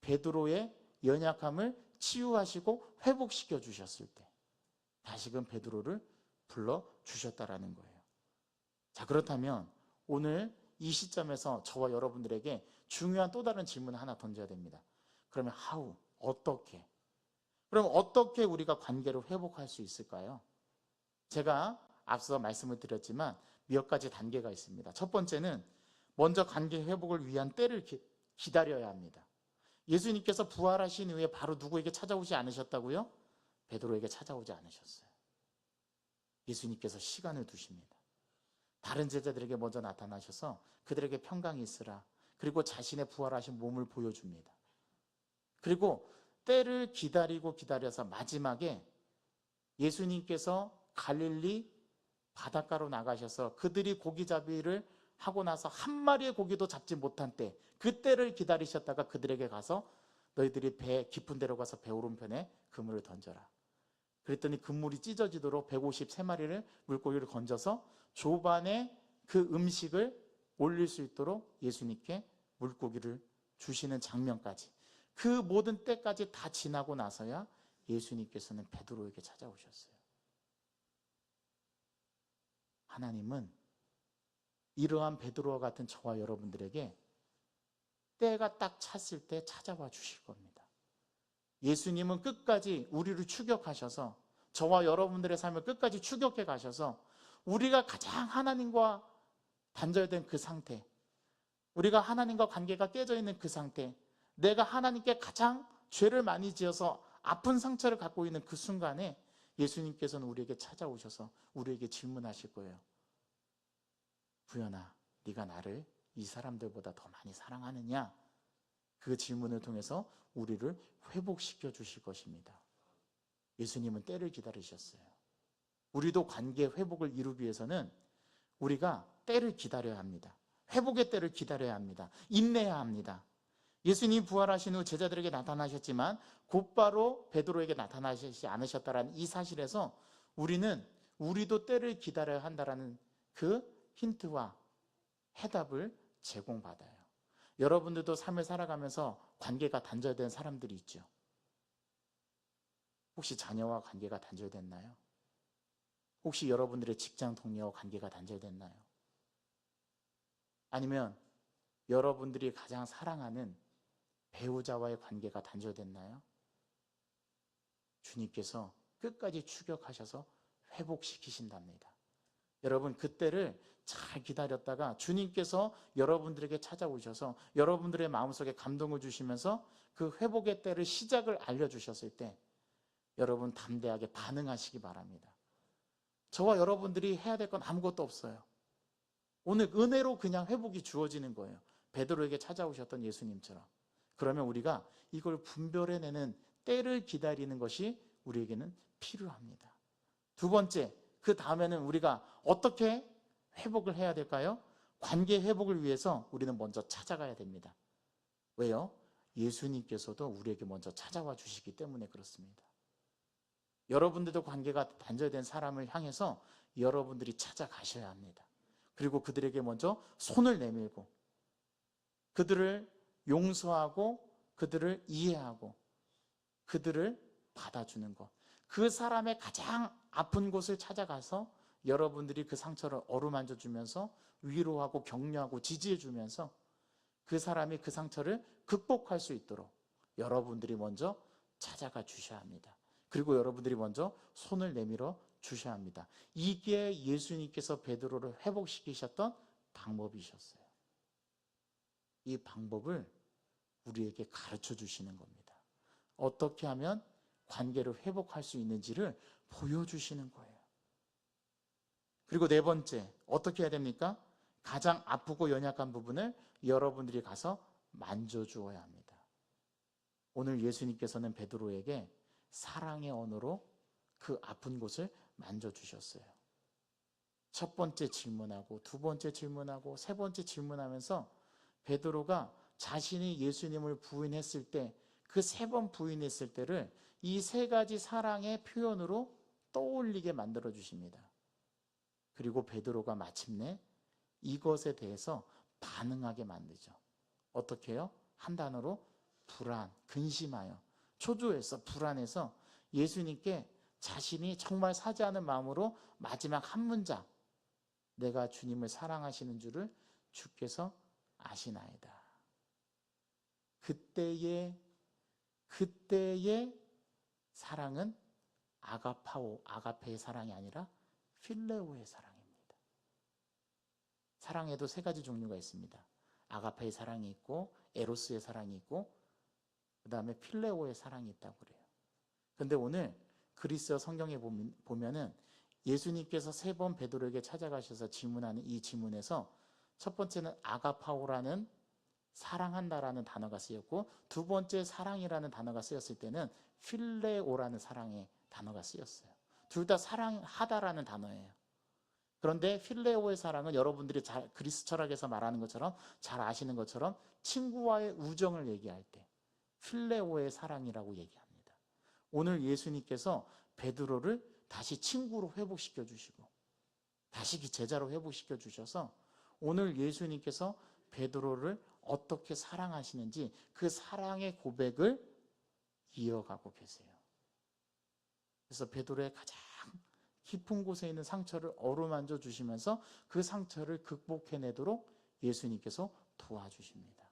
S1: 베드로의 연약함을 치유하시고 회복시켜 주셨을 때 다시금 베드로를 불러주셨다라는 거예요. 자, 그렇다면 오늘 이 시점에서 저와 여러분들에게 중요한 또 다른 질문을 하나 던져야 됩니다. 그러면 어떻게? 그럼 어떻게 우리가 관계를 회복할 수 있을까요? 제가 앞서 말씀을 드렸지만 몇 가지 단계가 있습니다. 첫 번째는 먼저 관계 회복을 위한 때를 기다려야 합니다. 예수님께서 부활하신 후에 바로 누구에게 찾아오지 않으셨다고요? 베드로에게 찾아오지 않으셨어요. 예수님께서 시간을 두십니다. 다른 제자들에게 먼저 나타나셔서 그들에게 평강이 있으라. 그리고 자신의 부활하신 몸을 보여줍니다. 그리고 때를 기다려서 마지막에 예수님께서 갈릴리 바닷가로 나가셔서 그들이 고기잡이를 하고 나서 한 마리의 고기도 잡지 못한 때, 그때를 기다리셨다가 그들에게 가서 너희들이 배 깊은 데로 가서 배 오른편에 그물을 던져라. 그랬더니 그물이 찢어지도록 153마리를 물고기를 건져서 조반에 그 음식을 올릴 수 있도록 예수님께 물고기를 주시는 장면까지, 그 모든 때까지 다 지나고 나서야 예수님께서는 베드로에게 찾아오셨어요. 하나님은 이러한 베드로와 같은 저와 여러분들에게 때가 딱 찼을 때 찾아와 주실 겁니다. 예수님은 끝까지 우리를 추격하셔서, 저와 여러분들의 삶을 끝까지 추격해 가셔서 우리가 가장 하나님과 단절된 그 상태, 우리가 하나님과 관계가 깨져 있는 그 상태, 내가 하나님께 가장 죄를 많이 지어서 아픈 상처를 갖고 있는 그 순간에 예수님께서는 우리에게 찾아오셔서 우리에게 질문하실 거예요. 부연아, 네가 나를 이 사람들보다 더 많이 사랑하느냐? 그 질문을 통해서 우리를 회복시켜 주실 것입니다. 예수님은 때를 기다리셨어요. 우리도 관계 회복을 이루기 위해서는 우리가 때를 기다려야 합니다. 회복의 때를 기다려야 합니다. 인내해야 합니다. 예수님 부활하신 후 제자들에게 나타나셨지만 곧바로 베드로에게 나타나시지 않으셨다라는 이 사실에서 우리도 때를 기다려야 한다라는 그 힌트와 해답을 제공받아요. 여러분들도 삶을 살아가면서 관계가 단절된 사람들이 있죠. 혹시 자녀와 관계가 단절됐나요? 혹시 여러분들의 직장 동료와 관계가 단절됐나요? 아니면 여러분들이 가장 사랑하는 배우자와의 관계가 단절됐나요? 주님께서 끝까지 추격하셔서 회복시키신답니다. 여러분, 그때를 잘 기다렸다가 주님께서 여러분들에게 찾아오셔서 여러분들의 마음속에 감동을 주시면서 그 회복의 때를 시작을 알려주셨을 때 여러분 담대하게 반응하시기 바랍니다. 저와 여러분들이 해야 될 건 아무것도 없어요. 오늘 은혜로 그냥 회복이 주어지는 거예요. 베드로에게 찾아오셨던 예수님처럼. 그러면 우리가 이걸 분별해내는 때를 기다리는 것이 우리에게는 필요합니다. 두 번째, 그 다음에는 우리가 어떻게 회복을 해야 될까요? 관계 회복을 위해서 우리는 먼저 찾아가야 됩니다. 왜요? 예수님께서도 우리에게 먼저 찾아와 주시기 때문에 그렇습니다. 여러분들도 관계가 단절된 사람을 향해서 여러분들이 찾아가셔야 합니다. 그리고 그들에게 먼저 손을 내밀고 그들을 용서하고 그들을 이해하고 그들을 받아주는 것. 그 사람의 가장 아픈 곳을 찾아가서 여러분들이 그 상처를 어루만져 주면서 위로하고 격려하고 지지해 주면서 그 사람이 그 상처를 극복할 수 있도록 여러분들이 먼저 찾아가 주셔야 합니다. 그리고 여러분들이 먼저 손을 내밀어 주셔야 합니다. 이게 예수님께서 베드로를 회복시키셨던 방법이셨어요. 이 방법을 우리에게 가르쳐 주시는 겁니다. 어떻게 하면 관계를 회복할 수 있는지를 보여주시는 거예요. 그리고 네 번째, 어떻게 해야 됩니까? 가장 아프고 연약한 부분을 여러분들이 가서 만져주어야 합니다. 오늘 예수님께서는 베드로에게 사랑의 언어로 그 아픈 곳을 만져주셨어요. 첫 번째 질문하고 두 번째 질문하고 세 번째 질문하면서 베드로가 자신이 예수님을 부인했을 때 그 세 번 부인했을 때를 이 세 가지 사랑의 표현으로 떠올리게 만들어 주십니다. 그리고 베드로가 마침내 이것에 대해서 반응하게 만들죠. 어떻게 해요? 한 단어로 불안, 근심하여, 초조해서 불안해서 예수님께 자신이 정말 사죄하는 마음으로 마지막 한 문장, 내가 주님을 사랑하시는 줄을 주께서 아시나이다. 그때의 사랑은 아가페의 사랑이 아니라 필레오의 사랑입니다. 사랑에도 세 가지 종류가 있습니다. 아가페의 사랑이 있고 에로스의 사랑이 있고 그 다음에 필레오의 사랑이 있다고 그래요. 그런데 오늘 그리스어 성경에 보면은 예수님께서 세 번 베드로에게 찾아가셔서 질문하는 이 질문에서 첫 번째는 아가파오라는 사랑한다라는 단어가 쓰였고 두 번째 사랑이라는 단어가 쓰였을 때는 필레오라는 사랑의 단어가 쓰였어요. 둘 다 사랑하다라는 단어예요. 그런데 필레오의 사랑은 여러분들이 그리스 철학에서 말하는 것처럼 잘 아시는 것처럼 친구와의 우정을 얘기할 때 필레오의 사랑이라고 얘기합니다. 오늘 예수님께서 베드로를 다시 친구로 회복시켜 주시고 다시 제자로 회복시켜 주셔서 오늘 예수님께서 베드로를 어떻게 사랑하시는지 그 사랑의 고백을 이어가고 계세요. 그래서 베드로의 가장 깊은 곳에 있는 상처를 어루만져 주시면서 그 상처를 극복해내도록 예수님께서 도와주십니다.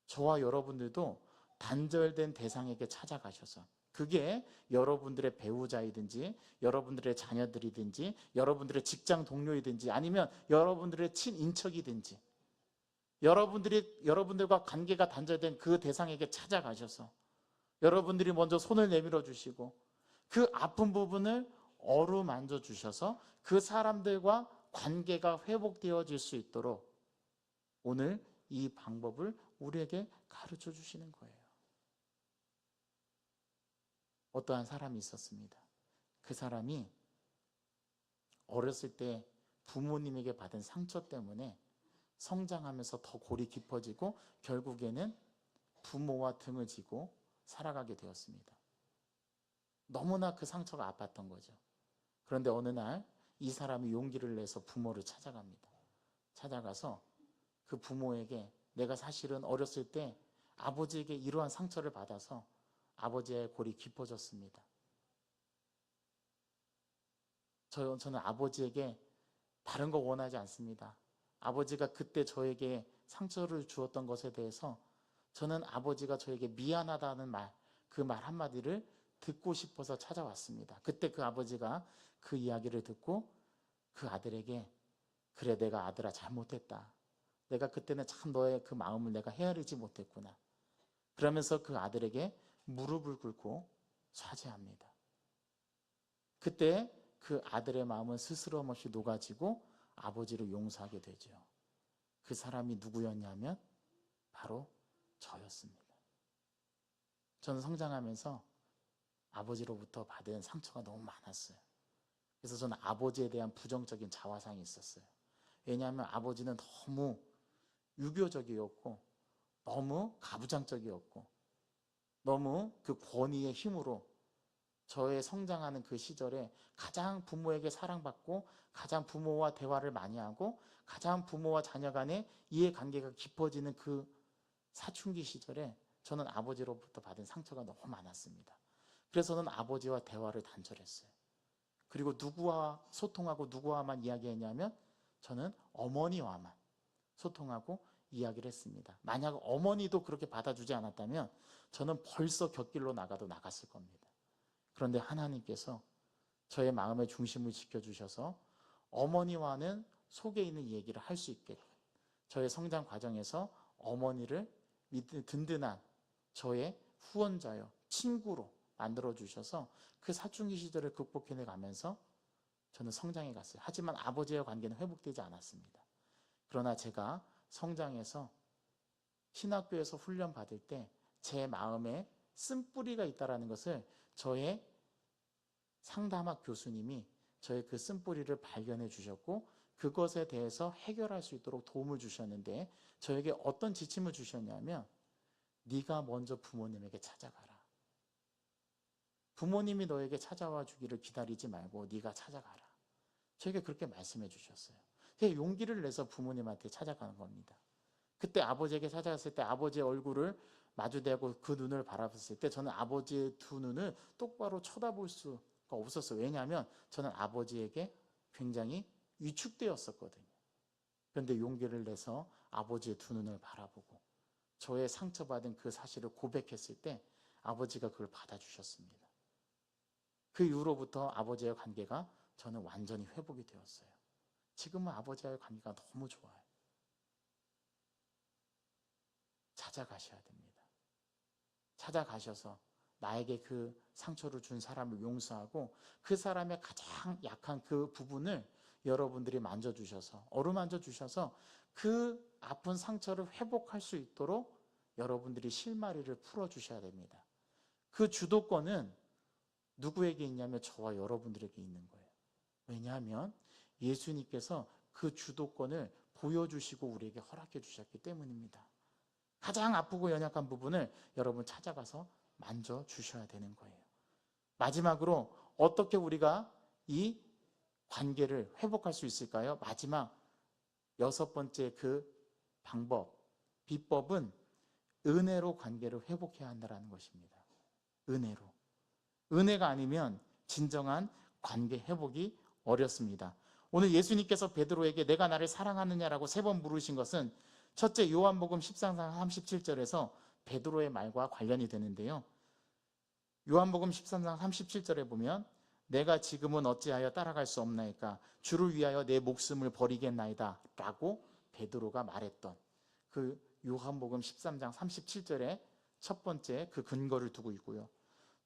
S1: 저와 여러분들도 단절된 대상에게 찾아가셔서 그게 여러분들의 배우자이든지 여러분들의 자녀들이든지 여러분들의 직장 동료이든지 아니면 여러분들의 친인척이든지 여러분들과 관계가 단절된 그 대상에게 찾아가셔서 여러분들이 먼저 손을 내밀어 주시고 그 아픈 부분을 어루만져 주셔서 그 사람들과 관계가 회복되어질 수 있도록 오늘 이 방법을 우리에게 가르쳐 주시는 거예요. 어떠한 사람이 있었습니다. 그 사람이 어렸을 때 부모님에게 받은 상처 때문에 성장하면서 더 골이 깊어지고 결국에는 부모와 등을 지고 살아가게 되었습니다. 너무나 그 상처가 아팠던 거죠. 그런데 어느 날 이 사람이 용기를 내서 부모를 찾아갑니다. 찾아가서 그 부모에게 내가 사실은 어렸을 때 아버지에게 이러한 상처를 받아서 아버지의 골이 깊어졌습니다. 저는 아버지에게 다른 거 원하지 않습니다. 아버지가 그때 저에게 상처를 주었던 것에 대해서 저는 아버지가 저에게 미안하다는 말, 그 말 한마디를 듣고 싶어서 찾아왔습니다. 그때 그 아버지가 그 이야기를 듣고 그 아들에게 그래, 내가 아들아 잘못했다. 내가 그때는 참 너의 그 마음을 내가 헤아리지 못했구나. 그러면서 그 아들에게 무릎을 꿇고 사죄합니다. 그때 그 아들의 마음은 스스럼 없이 녹아지고 아버지를 용서하게 되죠. 그 사람이 누구였냐면 바로 저였습니다. 저는 성장하면서 아버지로부터 받은 상처가 너무 많았어요. 그래서 저는 아버지에 대한 부정적인 자화상이 있었어요. 왜냐하면 아버지는 너무 유교적이었고 너무 가부장적이었고 너무 그 권위의 힘으로 저의 성장하는 그 시절에 가장 부모에게 사랑받고 가장 부모와 대화를 많이 하고 가장 부모와 자녀 간의 이해관계가 깊어지는 그 사춘기 시절에 저는 아버지로부터 받은 상처가 너무 많았습니다. 그래서 저는 아버지와 대화를 단절했어요. 그리고 누구와 소통하고 누구와만 이야기했냐면 저는 어머니와만 소통하고 이야기를 했습니다. 만약 어머니도 그렇게 받아주지 않았다면 저는 벌써 곁길로 나가도 나갔을 겁니다. 그런데 하나님께서 저의 마음의 중심을 지켜주셔서 어머니와는 속에 있는 얘기를 할 수 있게 저의 성장 과정에서 어머니를 든든한 저의 후원자요, 친구로 만들어주셔서 그 사춘기 시절을 극복해 가면서 저는 성장해 갔어요. 하지만 아버지와 관계는 회복되지 않았습니다. 그러나 제가 성장해서 신학교에서 훈련 받을 때 제 마음에 쓴뿌리가 있다는 것을 저의 상담학 교수님이 저의 그 쓴뿌리를 발견해 주셨고 그것에 대해서 해결할 수 있도록 도움을 주셨는데 저에게 어떤 지침을 주셨냐면 네가 먼저 부모님에게 찾아가라. 부모님이 너에게 찾아와 주기를 기다리지 말고 네가 찾아가라. 저에게 그렇게 말씀해 주셨어요. 제가 용기를 내서 부모님한테 찾아가는 겁니다. 그때 아버지에게 찾아갔을 때 아버지의 얼굴을 마주대고 그 눈을 바라봤을 때 저는 아버지의 두 눈을 똑바로 쳐다볼 수가 없었어요. 왜냐하면 저는 아버지에게 굉장히 위축되었었거든요. 그런데 용기를 내서 아버지의 두 눈을 바라보고 저의 상처받은 그 사실을 고백했을 때 아버지가 그걸 받아주셨습니다. 그 이후로부터 아버지의 관계가 저는 완전히 회복이 되었어요. 지금은 아버지와의 관계가 너무 좋아요. 찾아가셔야 됩니다. 찾아가셔서 나에게 그 상처를 준 사람을 용서하고 그 사람의 가장 약한 그 부분을 여러분들이 만져주셔서 어루만져 주셔서 그 아픈 상처를 회복할 수 있도록 여러분들이 실마리를 풀어주셔야 됩니다. 그 주도권은 누구에게 있냐면 저와 여러분들에게 있는 거예요. 왜냐하면 예수님께서 그 주도권을 보여주시고 우리에게 허락해 주셨기 때문입니다. 가장 아프고 연약한 부분을 여러분 찾아가서 만져주셔야 되는 거예요. 마지막으로 어떻게 우리가 이 관계를 회복할 수 있을까요? 마지막 6번째 그 방법, 비법은 은혜로 관계를 회복해야 한다는 것입니다. 은혜로. 은혜가 아니면 진정한 관계 회복이 어렵습니다. 오늘 예수님께서 베드로에게 내가 나를 사랑하느냐라고 3번 물으신 것은 첫째 요한복음 13장 37절에서 베드로의 말과 관련이 되는데요. 요한복음 13장 37절에 보면 내가 지금은 어찌하여 따라갈 수 없나이까 주를 위하여 내 목숨을 버리겠나이다 라고 베드로가 말했던 그 요한복음 13장 37절에 첫 번째 그 근거를 두고 있고요.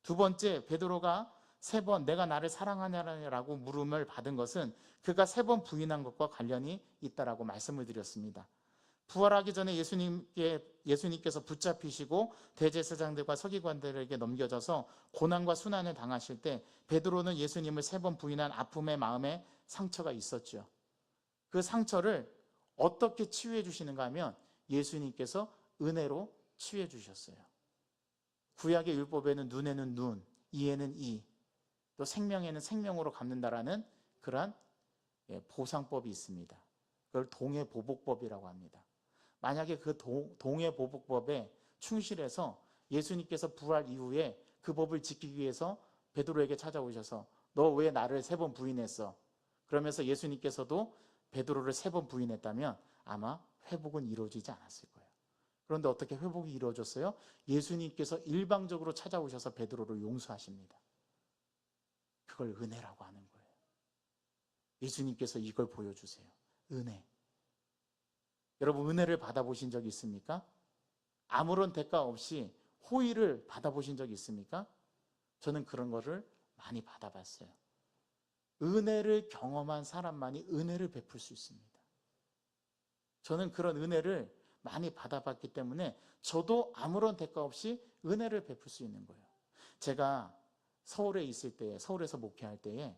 S1: 두 번째 베드로가 3번 내가 나를 사랑하냐라고 물음을 받은 것은 그가 3번 부인한 것과 관련이 있다라고 말씀을 드렸습니다. 부활하기 전에 예수님께서 붙잡히시고 대제사장들과 서기관들에게 넘겨져서 고난과 순환을 당하실 때 베드로는 예수님을 3번 부인한 아픔의 마음에 상처가 있었죠. 그 상처를 어떻게 치유해 주시는가 하면 예수님께서 은혜로 치유해 주셨어요. 구약의 율법에는 눈에는 눈, 이에는 이, 또 생명에는 생명으로 갚는다라는 그러한 보상법이 있습니다. 그걸 동해보복법이라고 합니다. 만약에 그 동해보복법에 충실해서 예수님께서 부활 이후에 그 법을 지키기 위해서 베드로에게 찾아오셔서 너 왜 나를 3번 부인했어? 그러면서 예수님께서도 베드로를 3번 부인했다면 아마 회복은 이루어지지 않았을 거예요. 그런데 어떻게 회복이 이루어졌어요? 예수님께서 일방적으로 찾아오셔서 베드로를 용서하십니다. 그걸 은혜라고 하는 거예요. 예수님께서 이걸 보여주세요. 은혜. 여러분 은혜를 받아보신 적이 있습니까? 아무런 대가 없이 호의를 받아보신 적이 있습니까? 저는 그런 거를 많이 받아봤어요. 은혜를 경험한 사람만이 은혜를 베풀 수 있습니다. 저는 그런 은혜를 많이 받아봤기 때문에 저도 아무런 대가 없이 은혜를 베풀 수 있는 거예요. 제가 서울에 있을 때, 서울에서 목회할 때에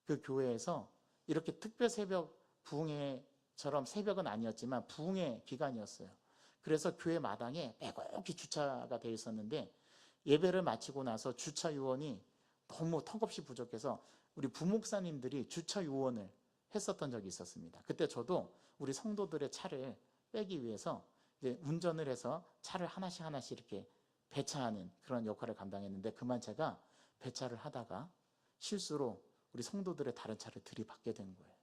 S1: 그 교회에서 이렇게 특별 새벽 부흥회처럼 새벽은 아니었지만 부흥회 기간이었어요. 그래서 교회 마당에 빼곡히 주차가 되어 있었는데 예배를 마치고 나서 주차 요원이 너무 턱없이 부족해서 우리 부목사님들이 주차 요원을 했었던 적이 있었습니다. 그때 저도 우리 성도들의 차를 빼기 위해서 이제 운전을 해서 차를 하나씩 이렇게 배차하는 그런 역할을 감당했는데 그만 제가 배차를 하다가 실수로 우리 성도들의 다른 차를 들이받게 된 거예요.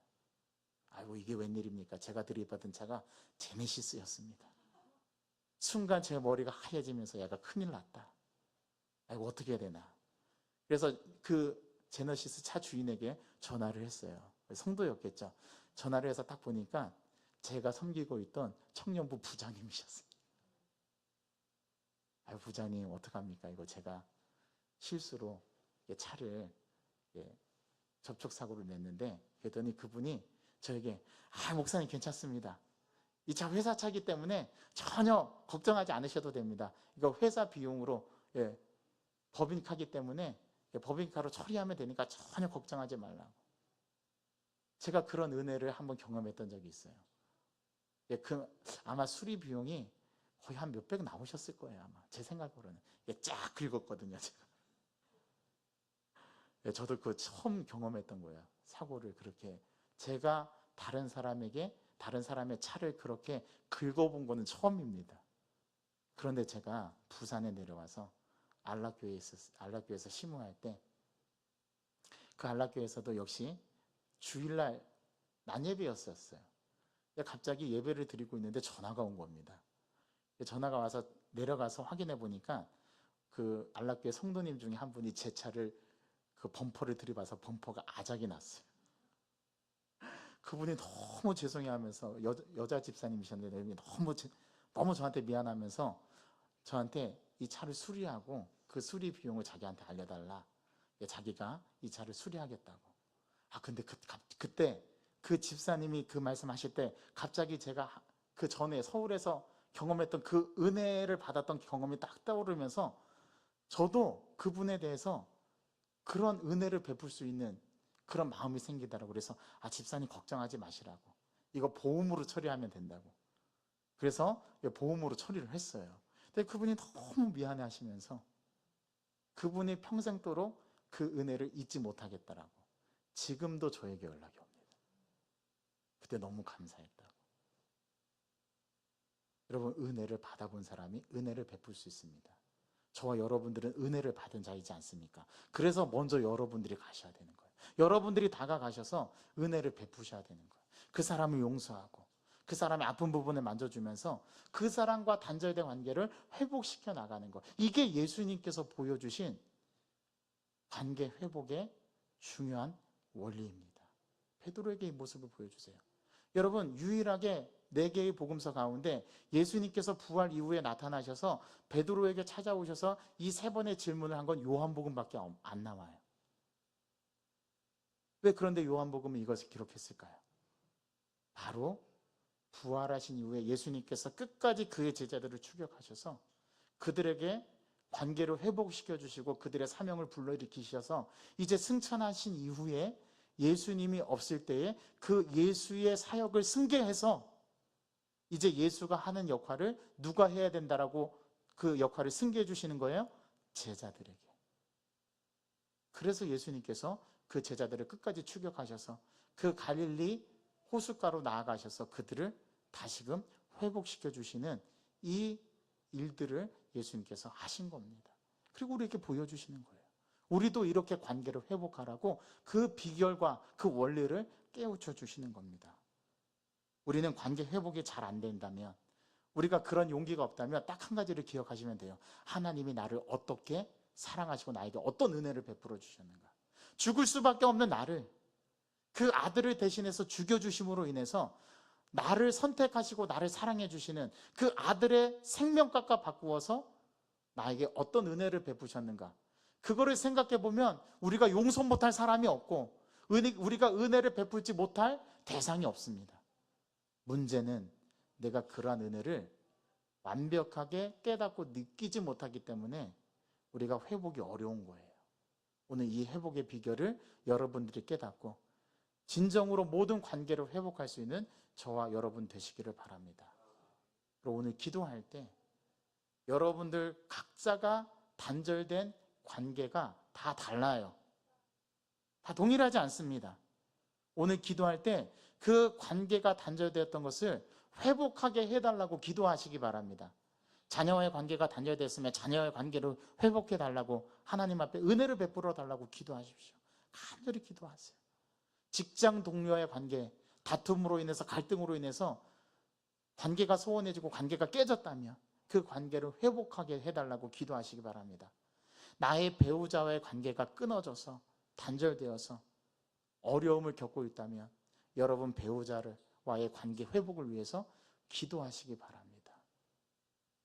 S1: 아이고 이게 웬일입니까? 제가 들이받은 차가 제네시스였습니다. 순간 제 머리가 하얘지면서 약간 큰일 났다. 아이고 어떻게 해야 되나. 그래서 그 제네시스 차 주인에게 전화를 했어요. 성도였겠죠. 전화를 해서 딱 보니까 제가 섬기고 있던 청년부 부장님이셨어요. 아유 부장님 어떡합니까? 이거 제가 실수로 차를 접촉사고를 냈는데 그랬더니 그분이 저에게 목사님 괜찮습니다. 이 차 회사 차기 때문에 전혀 걱정하지 않으셔도 됩니다. 이거 회사 비용으로 법인카기 때문에 법인카로 처리하면 되니까 전혀 걱정하지 말라고. 제가 그런 은혜를 한번 경험했던 적이 있어요. 아마 수리 비용이 거의 한 몇백 나오셨을 거예요. 아마 제 생각으로는. 쫙 긁었거든요. 제가. 저도 그거 처음 경험했던 거예요. 사고를 그렇게 제가 다른 사람의 차를 그렇게 긁어본 거는 처음입니다. 그런데 제가 부산에 내려와서 안락교회에서 심우할 때 그 안락교회에서도 역시 주일날 난예배였었어요. 갑자기 예배를 드리고 있는데 전화가 온 겁니다. 전화가 와서 내려가서 확인해 보니까 그 안락교회 성도님 중에 한 분이 제 차를 그 범퍼를 들이봐서 범퍼가 아작이 났어요. 그분이 너무 죄송해하면서 여자 집사님이셨는데 너무 저한테 미안하면서 저한테 이 차를 수리하고 그 수리 비용을 자기한테 알려달라. 자기가 이 차를 수리하겠다고. 근데 그때 그 집사님이 그 말씀하실 때 갑자기 제가 그 전에 서울에서 경험했던 그 은혜를 받았던 경험이 딱 떠오르면서 저도 그분에 대해서 그런 은혜를 베풀 수 있는 그런 마음이 생기더라고요. 그래서 집사님 걱정하지 마시라고. 이거 보험으로 처리하면 된다고. 그래서 보험으로 처리를 했어요. 근데 그분이 너무 미안해 하시면서 그분이 평생도록 그 은혜를 잊지 못하겠다라고. 지금도 저에게 연락이 옵니다. 그때 너무 감사했다고. 여러분 은혜를 받아본 사람이 은혜를 베풀 수 있습니다. 저와 여러분들은 은혜를 받은 자이지 않습니까? 그래서 먼저 여러분들이 가셔야 되는 거예요. 여러분들이 다가가셔서 은혜를 베푸셔야 되는 거예요. 그 사람을 용서하고 그 사람의 아픈 부분을 만져주면서 그 사람과 단절된 관계를 회복시켜 나가는 것. 이게 예수님께서 보여주신 관계 회복의 중요한 원리입니다. 베드로에게 이 모습을 보여주세요. 여러분 유일하게 4개의 복음서 가운데 예수님께서 부활 이후에 나타나셔서 베드로에게 찾아오셔서 이 3번의 질문을 한 건 요한복음밖에 안 나와요. 왜 그런데 요한복음은 이것을 기록했을까요? 바로 부활하신 이후에 예수님께서 끝까지 그의 제자들을 추격하셔서 그들에게 관계를 회복시켜 주시고 그들의 사명을 불러일으키셔서 이제 승천하신 이후에 예수님이 없을 때에 그 예수의 사역을 승계해서 이제 예수가 하는 역할을 누가 해야 된다라고 그 역할을 승계해 주시는 거예요? 제자들에게. 그래서 예수님께서 그 제자들을 끝까지 추격하셔서 그 갈릴리 호숫가로 나아가셔서 그들을 다시금 회복시켜 주시는 이 일들을 예수님께서 하신 겁니다. 그리고 우리에게 보여주시는 거예요. 우리도 이렇게 관계를 회복하라고 그 비결과 그 원리를 깨우쳐 주시는 겁니다. 우리는 관계 회복이 잘 안 된다면, 우리가 그런 용기가 없다면 딱 한 가지를 기억하시면 돼요. 하나님이 나를 어떻게 사랑하시고 나에게 어떤 은혜를 베풀어 주셨는가. 죽을 수밖에 없는 나를, 그 아들을 대신해서 죽여주심으로 인해서 나를 선택하시고 나를 사랑해 주시는 그 아들의 생명값과 바꾸어서 나에게 어떤 은혜를 베푸셨는가. 그거를 생각해 보면 우리가 용서 못할 사람이 없고 우리가 은혜를 베풀지 못할 대상이 없습니다. 문제는 내가 그러한 은혜를 완벽하게 깨닫고 느끼지 못하기 때문에 우리가 회복이 어려운 거예요. 오늘 이 회복의 비결을 여러분들이 깨닫고 진정으로 모든 관계를 회복할 수 있는 저와 여러분 되시기를 바랍니다. 그리고 오늘 기도할 때 여러분들 각자가 단절된 관계가 다 달라요. 다 동일하지 않습니다. 오늘 기도할 때 그 관계가 단절되었던 것을 회복하게 해달라고 기도하시기 바랍니다. 자녀와의 관계가 단절됐으면 자녀와의 관계를 회복해 달라고 하나님 앞에 은혜를 베풀어 달라고 기도하십시오. 간절히 기도하세요. 직장 동료와의 관계, 다툼으로 인해서 갈등으로 인해서 관계가 소원해지고 관계가 깨졌다면 그 관계를 회복하게 해달라고 기도하시기 바랍니다. 나의 배우자와의 관계가 끊어져서 단절되어서 어려움을 겪고 있다면 여러분 배우자와의 관계 회복을 위해서 기도하시기 바랍니다.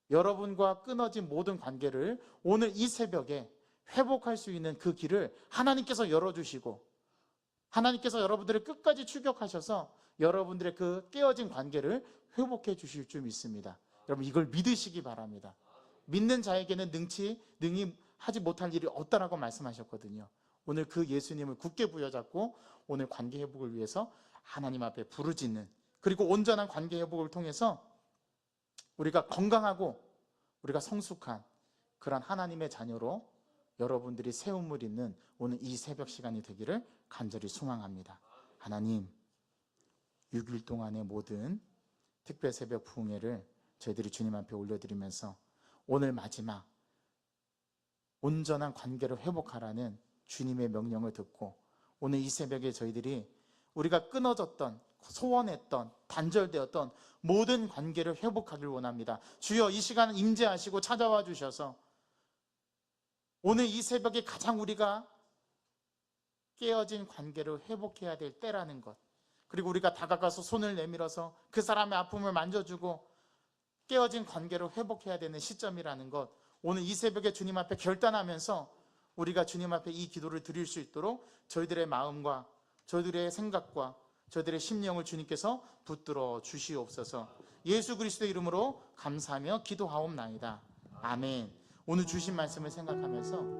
S1: 여러분과 끊어진 모든 관계를 오늘 이 새벽에 회복할 수 있는 그 길을 하나님께서 열어주시고 하나님께서 여러분들을 끝까지 추격하셔서 여러분들의 그 깨어진 관계를 회복해 주실 줄 믿습니다. 여러분 이걸 믿으시기 바랍니다. 믿는 자에게는 능히 하지 못할 일이 없다라고 말씀하셨거든요. 오늘 그 예수님을 굳게 부여잡고 오늘 관계 회복을 위해서 하나님 앞에 부르짖는, 그리고 온전한 관계 회복을 통해서 우리가 건강하고 우리가 성숙한 그런 하나님의 자녀로 여러분들이 세움을 잇는 오늘 이 새벽 시간이 되기를 간절히 소망합니다. 하나님, 6일 동안의 모든 특별 새벽 부흥회를 저희들이 주님 앞에 올려드리면서 오늘 마지막 온전한 관계를 회복하라는 주님의 명령을 듣고 오늘 이 새벽에 저희들이 우리가 끊어졌던, 소원했던, 단절되었던 모든 관계를 회복하길 원합니다. 주여 이 시간은 임재하시고 찾아와 주셔서 오늘 이 새벽에 가장 우리가 깨어진 관계를 회복해야 될 때라는 것, 그리고 우리가 다가가서 손을 내밀어서 그 사람의 아픔을 만져주고 깨어진 관계를 회복해야 되는 시점이라는 것, 오늘 이 새벽에 주님 앞에 결단하면서 우리가 주님 앞에 이 기도를 드릴 수 있도록 저희들의 마음과 저희들의 생각과 저희들의 심령을 주님께서 붙들어 주시옵소서. 예수 그리스도의 이름으로 감사하며 기도하옵나이다. 아멘. 오늘 주신 말씀을 생각하면서